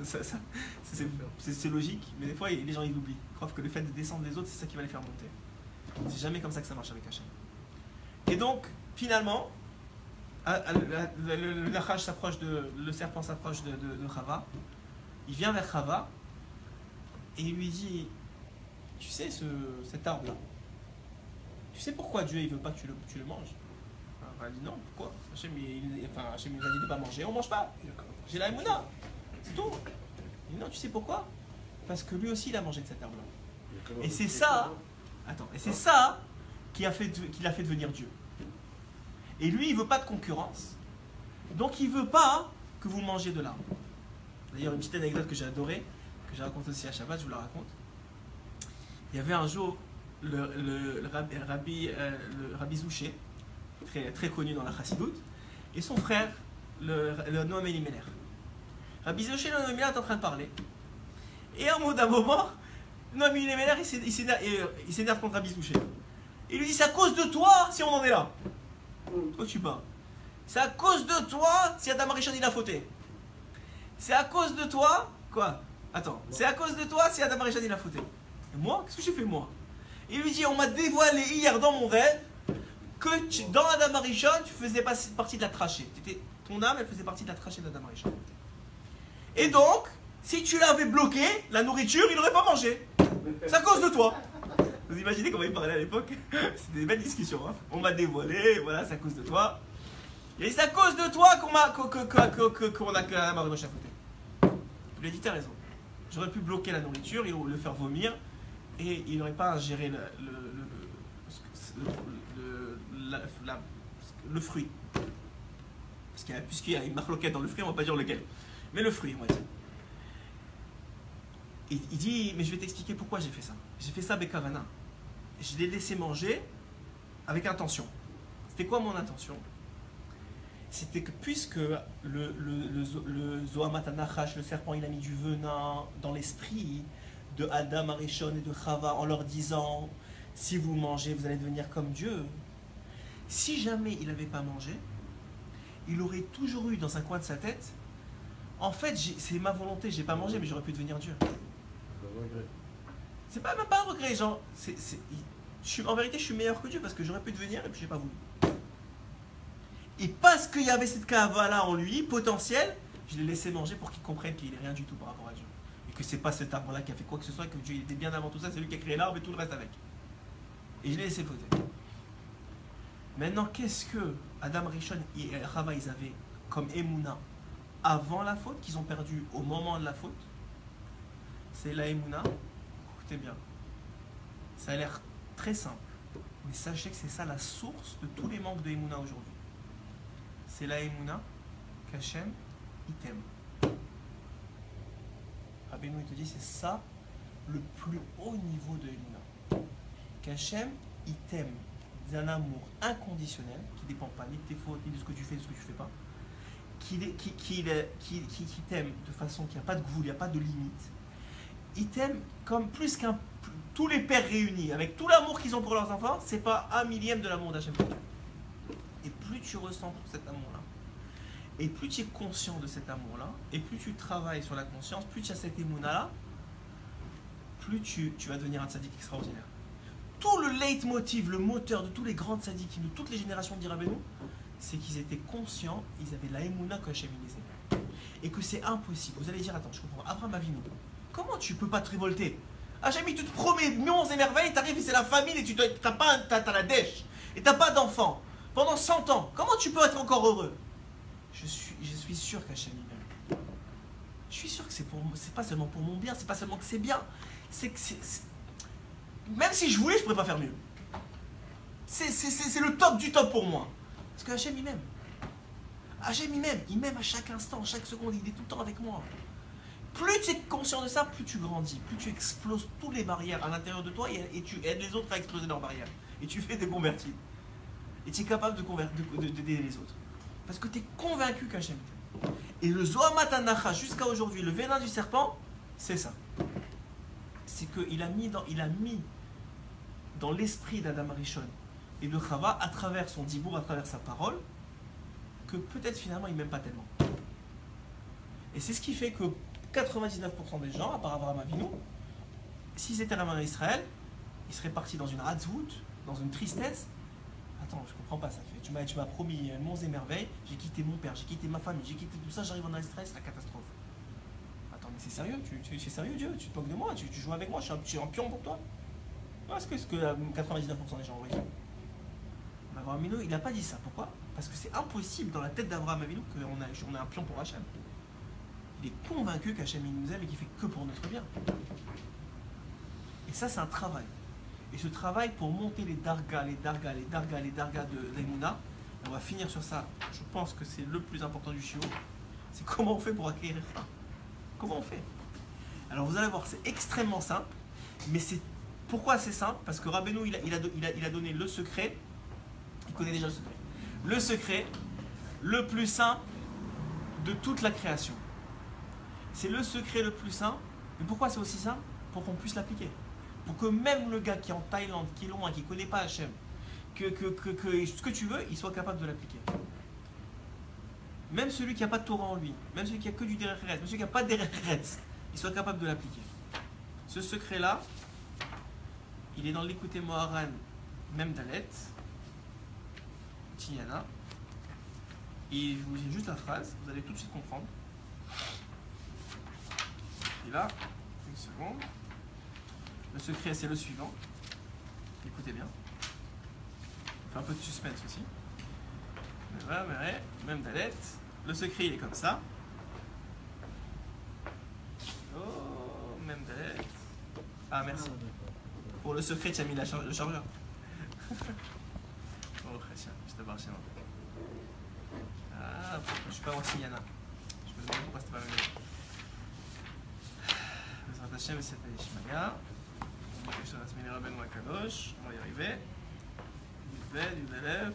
C'est logique, mais des fois, les gens ils l'oublient. Ils croient que le fait de descendre des autres, c'est ça qui va les faire monter. C'est jamais comme ça que ça marche avec Hachem. Et donc, finalement, le serpent s'approche de Chava. Il vient vers Chava et il lui dit, tu sais cet arbre-là, tu sais pourquoi Dieu ne veut pas que tu le manges? Elle dit non, pourquoi? Hachem nous a dit de ne pas manger, on ne mange pas. J'ai la Emouna, c'est tout. Il dit non, tu sais pourquoi? Parce que lui aussi il a mangé de cet arbre-là. Et c'est ça, qui l'a fait devenir Dieu. Et lui, il ne veut pas de concurrence. Donc, il ne veut pas que vous mangez de l'arbre. D'ailleurs, une petite anecdote que j'ai adorée, que j'ai racontée aussi à Shabbat, je vous la raconte. Il y avait un jour le Rabbi Zouché, très connu dans la Chassidoute, et son frère, le Noam Elimelech. Rabbi Zouché et le Noam Elimelech est en train de parler. Et à un moment, Noam Elimelech, il s'énerve contre Rabbi Zouché. Il lui dit, c'est à cause de toi si on en est là. Toi tu parles. C'est à cause de toi si Adam Arishon il a fauté. C'est à cause de toi. Quoi? Attends. C'est à cause de toi si Adam Arishon il a fauté. Et moi? Qu'est-ce que j'ai fait moi? Il lui dit, on m'a dévoilé hier dans mon rêve que dans Adam Arishon tu faisais partie de la trachée. ton âme, elle faisait partie de la trachée d'Adam Arishon. Et donc, si tu l'avais bloqué, la nourriture, il n'aurait pas mangé. C'est à cause de toi. Vous imaginez comment il parlait à l'époque? C'était des belles discussions. Hein. On m'a dévoilé, voilà, c'est à cause de toi. Et c'est à cause de toi qu'on a quand même échafaudé. Il a dit, t'as raison. J'aurais pu bloquer la nourriture, le faire vomir, et il n'aurait pas ingéré le fruit. Puisqu'il y a une marloquette dans le fruit, on ne va pas dire lequel. Mais le fruit, on va dire. Il dit, mais je vais t'expliquer pourquoi j'ai fait ça. J'ai fait ça Bekavana. Je l'ai laissé manger avec intention. C'était quoi mon intention? C'était que puisque le Zohamat Anachash, le serpent, il a mis du venin dans l'esprit de Adam, Arishon et de Chava en leur disant, si vous mangez, vous allez devenir comme Dieu. Si jamais il n'avait pas mangé, il aurait toujours eu dans un coin de sa tête, en fait, c'est ma volonté, j'ai pas mangé, mais j'aurais pu devenir Dieu. C'est pas même pas un regret, genre, en vérité, je suis meilleur que Dieu parce que j'aurais pu devenir et puis j'ai pas voulu. Et parce qu'il y avait cette cava-là en lui, potentielle, je l'ai laissé manger pour qu'il comprenne qu'il n'est rien du tout par rapport à Dieu. Et que c'est pas cet arbre-là qui a fait quoi que ce soit, que Dieu était bien avant tout ça, c'est lui qui a créé l'arbre et tout le reste avec. Et je l'ai laissé fauter. Maintenant, qu'est-ce que Adam Rishon et Chava, ils avaient comme Emouna avant la faute, qu'ils ont perdu au moment de la faute? C'est la Emouna. Écoutez bien. Ça a l'air très simple. Mais sachez que c'est ça la source de tous les manques de Emouna aujourd'hui. C'est la Emouna qu'Hachem, il t'aime. Rabbeinu, il te dit, c'est ça le plus haut niveau de Emouna. Qu'Hachem, il t'aime d'un amour inconditionnel, qui ne dépend pas ni de tes fautes, ni de ce que tu fais, ni de ce que tu ne fais pas. Qui t'aime de façon qu'il n'y a pas de goût, il n'y a pas de limite. Il t'aime comme plus qu'un tous les pères réunis, avec tout l'amour qu'ils ont pour leurs enfants, c'est pas un millième de l'amour d'Hachem. Et plus tu ressens cet amour-là, et plus tu es conscient de cet amour-là, et plus tu travailles sur la conscience, plus tu as cette émouna-là, plus tu vas devenir un tzaddik extraordinaire. Tout le leitmotiv, le moteur de tous les grands tzaddikim, de toutes les générations de Rabbeinu, c'est qu'ils étaient conscients, ils avaient la émouna qu'Hachem les aimait. Et que c'est impossible. Vous allez dire, attends, je comprends, Abraham Avinu, comment tu peux pas te révolter? Hachem, il te promet monts et merveilles, t'arrives et c'est la famille et t'as la dèche, et t'as pas d'enfant. Pendant 100 ans, comment tu peux être encore heureux? Je suis sûr qu'Hachem il m'aime. Je suis sûr que c'est pas seulement pour mon bien, c'est pas seulement que c'est bien, même si je voulais, je pourrais pas faire mieux. C'est le top du top pour moi. Parce que Hachem il m'aime. Hachem il m'aime à chaque instant, chaque seconde, il est tout le temps avec moi. Plus tu es conscient de ça, plus tu grandis, plus tu exploses toutes les barrières à l'intérieur de toi et tu aides les autres à exploser leurs barrières. Et tu fais des convertis. Et tu es capable d'aider les autres. Parce que tu es convaincu qu'Hachem t'aime. Et le Zohamat Anacha, jusqu'à aujourd'hui, le venin du serpent, c'est ça. C'est qu'il a mis dans l'esprit d'Adam Arishon et de Chava, à travers son dibour, à travers sa parole, que peut-être finalement il ne m'aime pas tellement. Et c'est ce qui fait que 99% des gens, à part Abraham Avinu, s'ils étaient vraiment en Israël, ils seraient partis dans une ratzvout, dans une tristesse. Attends, je comprends pas, ça fait. Tu m'as promis monts et merveilles, j'ai quitté mon père, j'ai quitté ma famille, j'ai quitté tout ça, j'arrive en Israël, c'est la catastrophe. Attends, mais c'est sérieux, c'est sérieux Dieu, tu te moques de moi, tu joues avec moi, je suis un pion pour toi. Est-ce que 99% des gens ont raison? Abraham Avinu, il n'a pas dit ça. Pourquoi? Parce que c'est impossible dans la tête d'Abraham Avinu qu'on ait un pion pour Hachem. Il est convaincu qu'Hachem il nous aime et qu'il fait que pour notre bien. Et ça, c'est un travail. Et ce travail pour monter les dargas de l'Emouna, on va finir sur ça. Je pense que c'est le plus important du shiur. C'est comment on fait pour acquérir ça. Comment on fait? Alors vous allez voir, c'est extrêmement simple, mais c'est pourquoi c'est simple? Parce que Rabbeinu, il a donné le secret. Il connaît déjà le secret. Le secret, le plus simple de toute la création. C'est le secret le plus simple. Mais pourquoi c'est aussi simple? Pour qu'on puisse l'appliquer. Pour que même le gars qui est en Thaïlande, qui est loin, qui ne connaît pas Hachem, que ce que tu veux, il soit capable de l'appliquer. Même celui qui n'a pas de Torah en lui, même celui qui a que du Derech Eretz, même celui qui n'a pas de Derech Eretz, il soit capable de l'appliquer. Ce secret-là, il est dans l'écouté Moharan, même Dalet, Tiyana. Et je vous dis juste la phrase, vous allez tout de suite comprendre. Et là, une seconde. Le secret, c'est le suivant. Écoutez bien. On fait un peu de suspense aussi. Même Dalet. Le secret, il est comme ça. Oh, même Dalet. Ah, merci. Pour le secret, tu as mis le chargeur. Oh, tiens, je te barre chez moi. Ah, je suis pas en Yana. Je me demande pourquoi c'était pas le même. Bezrat Hashem et Sefer Yishmaga. On va se mettre Rabbeinu Akadosh. On va y arriver. Du Ved, du Velef.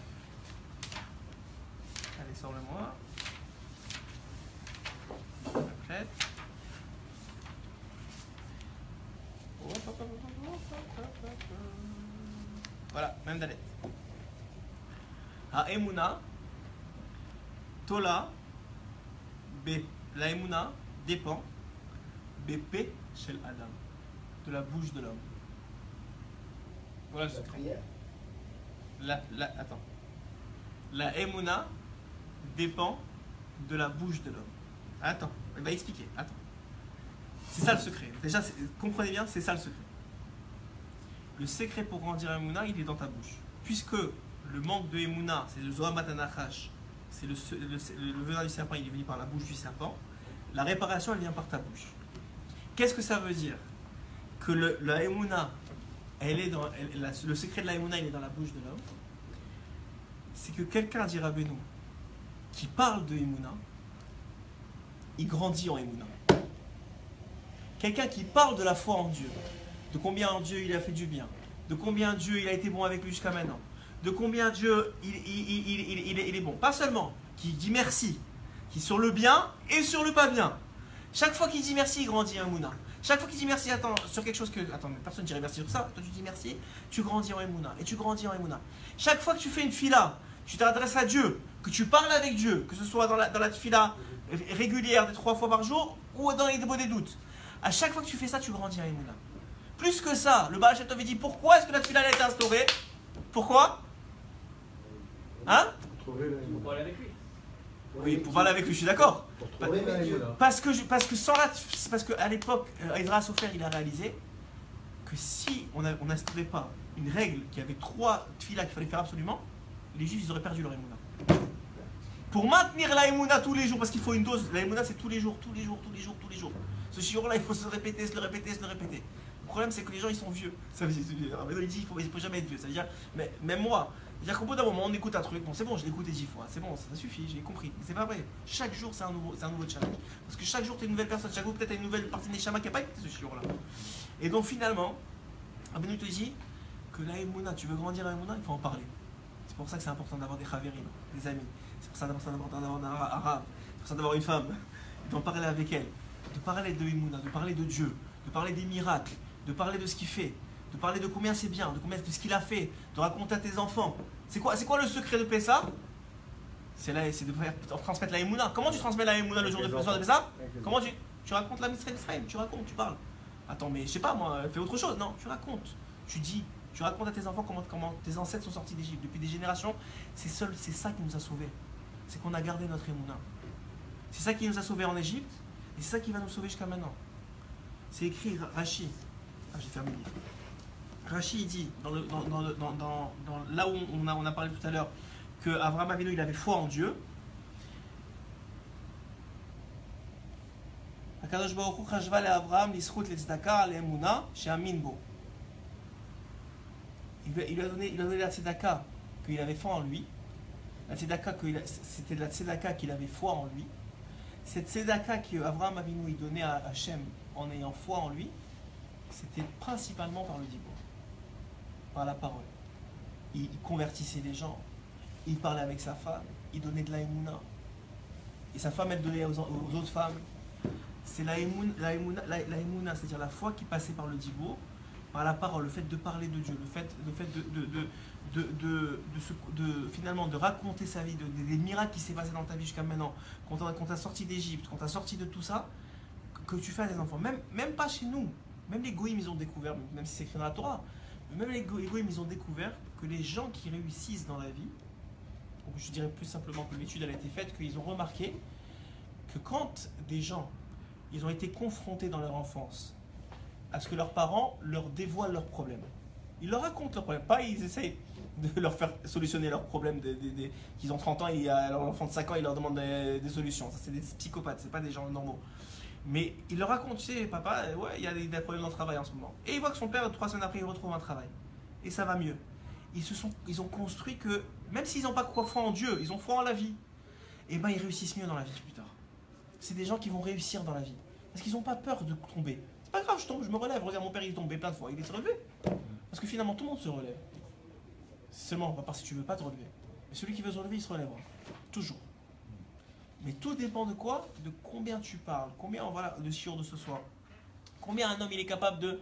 Allez, sors-le-moi. Prête. Voilà, même Dalet. Ha'emuna, Tola, B. La Emuna dépend, BP chez l'Adam, de la bouche de l'homme. Voilà le La secret. prière. Attends. La Emuna dépend de la bouche de l'homme. Attends, il va expliquer. Attends. C'est ça le secret. Déjà, comprenez bien, c'est ça le secret. Le secret pour grandir à Emouna, il est dans ta bouche. Puisque le manque de Emouna, c'est le Zohamat Anachash, c'est le venin du serpent, il est venu par la bouche du serpent. La réparation, elle vient par ta bouche. Qu'est-ce que ça veut dire? Que la Emouna, le secret de la Emouna, il est dans la bouche de l'homme. C'est que quelqu'un, dit Rabbeinu, qui parle de Emouna, il grandit en Emouna. Quelqu'un qui parle de la foi en Dieu, de combien en Dieu il a fait du bien, de combien Dieu il a été bon avec lui jusqu'à maintenant, de combien Dieu il est bon. Pas seulement qui dit merci, qui sur le bien et sur le pas bien. Chaque fois qu'il dit merci, il grandit en Emouna. Chaque fois qu'il dit merci, attends, sur quelque chose que... Attends, mais personne ne dirait merci sur ça. Toi tu dis merci, tu grandis en Emouna. Et tu grandis en Emouna. Chaque fois que tu fais une fila, tu t'adresses à Dieu, que tu parles avec Dieu, que ce soit dans la fila régulière des 3 fois par jour ou dans les dépôts des doutes. À chaque fois que tu fais ça, tu grandis en Emouna. Plus que ça, le Baal Shem Tov dit pourquoi est-ce que la fila a été instaurée? Pourquoi? Hein? Pour parler avec lui. Oui, pour parler avec lui, je suis d'accord. Pour trouver la Emouna. Parce que à l'époque, Ezra Sofer, il a réalisé que si on n'instaurait pas une règle qui avait 3 filas qu'il fallait faire absolument, les Juifs ils auraient perdu leur Emouna. Pour maintenir la Emouna tous les jours, parce qu'il faut une dose, la Emouna c'est tous les jours. Ce shiur-là, il faut se le répéter. Le problème, c'est que les gens, ils sont vieux. Ça veut dire, il dit, il faut jamais être vieux. Ça veut dire, mais même moi, c'est-à-dire qu'au bout d'un moment, on écoute un truc, bon, c'est bon, je l'ai écouté 10 fois, c'est bon, ça suffit, j'ai compris. Mais c'est pas vrai. Chaque jour, c'est un nouveau challenge. Parce que chaque jour, tu es une nouvelle personne. Chaque jour, peut-être, tu as une nouvelle partie de Neshama qui n'a pas écouté ce shiur-là. Et donc, finalement, Rabbeinu te dit que la Emouna, tu veux grandir à Emouna, il faut en parler. C'est pour ça que c'est important d'avoir des chavérim, des amis. C'est pour ça que c'est important d'avoir un arabe. C'est pour ça d'avoir une femme, d'en parler avec elle, de parler de Emouna, de parler de Dieu, de parler des miracles, de parler de ce qu'il fait, de parler de combien c'est bien, de ce qu'il a fait, de raconter à tes enfants. C'est quoi le secret de Pessah? C'est de faire transmettre la Emouna. Comment tu transmets la Emouna le jour de Pessah? Comment tu racontes la Mitzvah d'Israël? Tu racontes, tu parles. Attends, mais je sais pas moi, fais autre chose. Non, tu racontes. Tu racontes à tes enfants comment tes ancêtres sont sortis d'Égypte depuis des générations. C'est ça qui nous a sauvés. C'est qu'on a gardé notre Emouna. C'est ça qui nous a sauvés en Égypte et c'est ça qui va nous sauver jusqu'à maintenant. C'est écrit Rashi. Ah, j'ai fermé le livre. Rashi il dit là où on a parlé tout à l'heure que Avraham Avinu il avait foi en Dieu. Akadosh Baruch Hu chashva le Avraham lischut letzedaka le'emuna she'amin bo. Il lui a donné la tzedaka qu'il avait foi en lui. La tzedaka c'était la tzedaka qu'il avait foi en lui. Cette tzedaka que Avraham Avinu il donnait à Hachem en ayant foi en lui, c'était principalement par le dibour, par la parole. Il convertissait les gens, il parlait avec sa femme, il donnait de la émouna. Et sa femme, elle donnait aux autres femmes. C'est la émouna, c'est-à-dire la foi qui passait par le dibour, par la parole, le fait de parler de Dieu, le fait finalement de raconter sa vie, des miracles qui s'est passé dans ta vie jusqu'à maintenant, quand t'as sorti d'Égypte, quand t'as sorti de tout ça, que tu fais à des enfants. Même pas chez nous. Même les goïms, ils ont découvert, même si c'est écrit dans la Torah, même les goïms, ils ont découvert que les gens qui réussissent dans la vie, ou je dirais plus simplement que l'étude elle a été faite, qu'ils ont remarqué que quand des gens, ils ont été confrontés dans leur enfance à ce que leurs parents leur dévoilent leurs problèmes, ils leur racontent leurs problèmes, pas ils essayent de leur faire solutionner leurs problèmes, qu'ils ont 30 ans et à leur enfant de 5 ans, ils leur demandent des solutions. Ça, c'est des psychopathes, c'est pas des gens normaux. Mais il leur raconte, tu sais, papa, ouais, il y a des problèmes dans le travail en ce moment. Et il voit que son père, 3 semaines après, il retrouve un travail. Et ça va mieux. Ils ont construit que, même s'ils n'ont pas foi en Dieu, ils ont foi en la vie, et ben ils réussissent mieux dans la vie plus tard. C'est des gens qui vont réussir dans la vie. Parce qu'ils n'ont pas peur de tomber. C'est pas grave, je tombe, je me relève. Regarde, mon père, il est tombé plein de fois. Il est relevé. Parce que finalement, tout le monde se relève. Seulement, pas parce que tu ne veux pas te relever. Mais celui qui veut se relever, il se relèvera. Toujours. Mais tout dépend de quoi? De combien tu parles. Combien, voilà, le shiur de ce soir. Combien un homme, il est capable de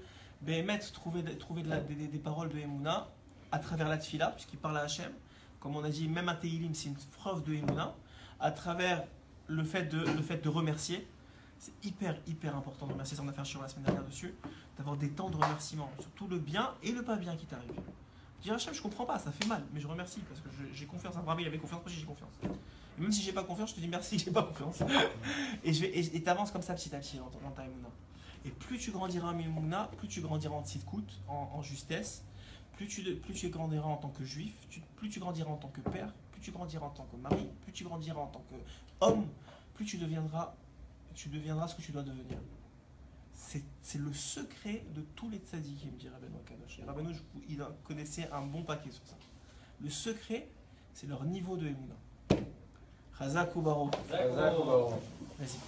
trouver des paroles de Emouna à travers la tfila, puisqu'il parle à Hachem. Comme on a dit, même un Teilim, c'est une preuve de Emouna. À travers le fait de remercier. C'est hyper important de remercier. Ça, on a fait un shiur la semaine dernière dessus. D'avoir des temps de remerciement. Sur tout le bien et le pas bien qui t'arrive. Je dis Hachem, je comprends pas, ça fait mal, mais je remercie parce que j'ai confiance. Abraham, il avait confiance, moi j'ai confiance. Et même si j'ai pas confiance, je te dis merci, j'ai pas confiance. Et t'avances comme ça petit à petit dans ta Emouna. Et plus tu grandiras en Emouna, plus tu grandiras en tzidkout, en justesse, plus tu grandiras en tant que juif, plus tu grandiras en tant que père, plus tu grandiras en tant que mari, plus tu grandiras en tant qu'homme, plus tu deviendras ce que tu dois devenir. C'est le secret de tous les tzadikim, dit Rabbeinu Akadosh. Et Rabbeinu, il connaissait un bon paquet sur ça. Le secret, c'est leur niveau de Emouna. Chazak ou Baruch. Chazak ou Baruch. Vas-y.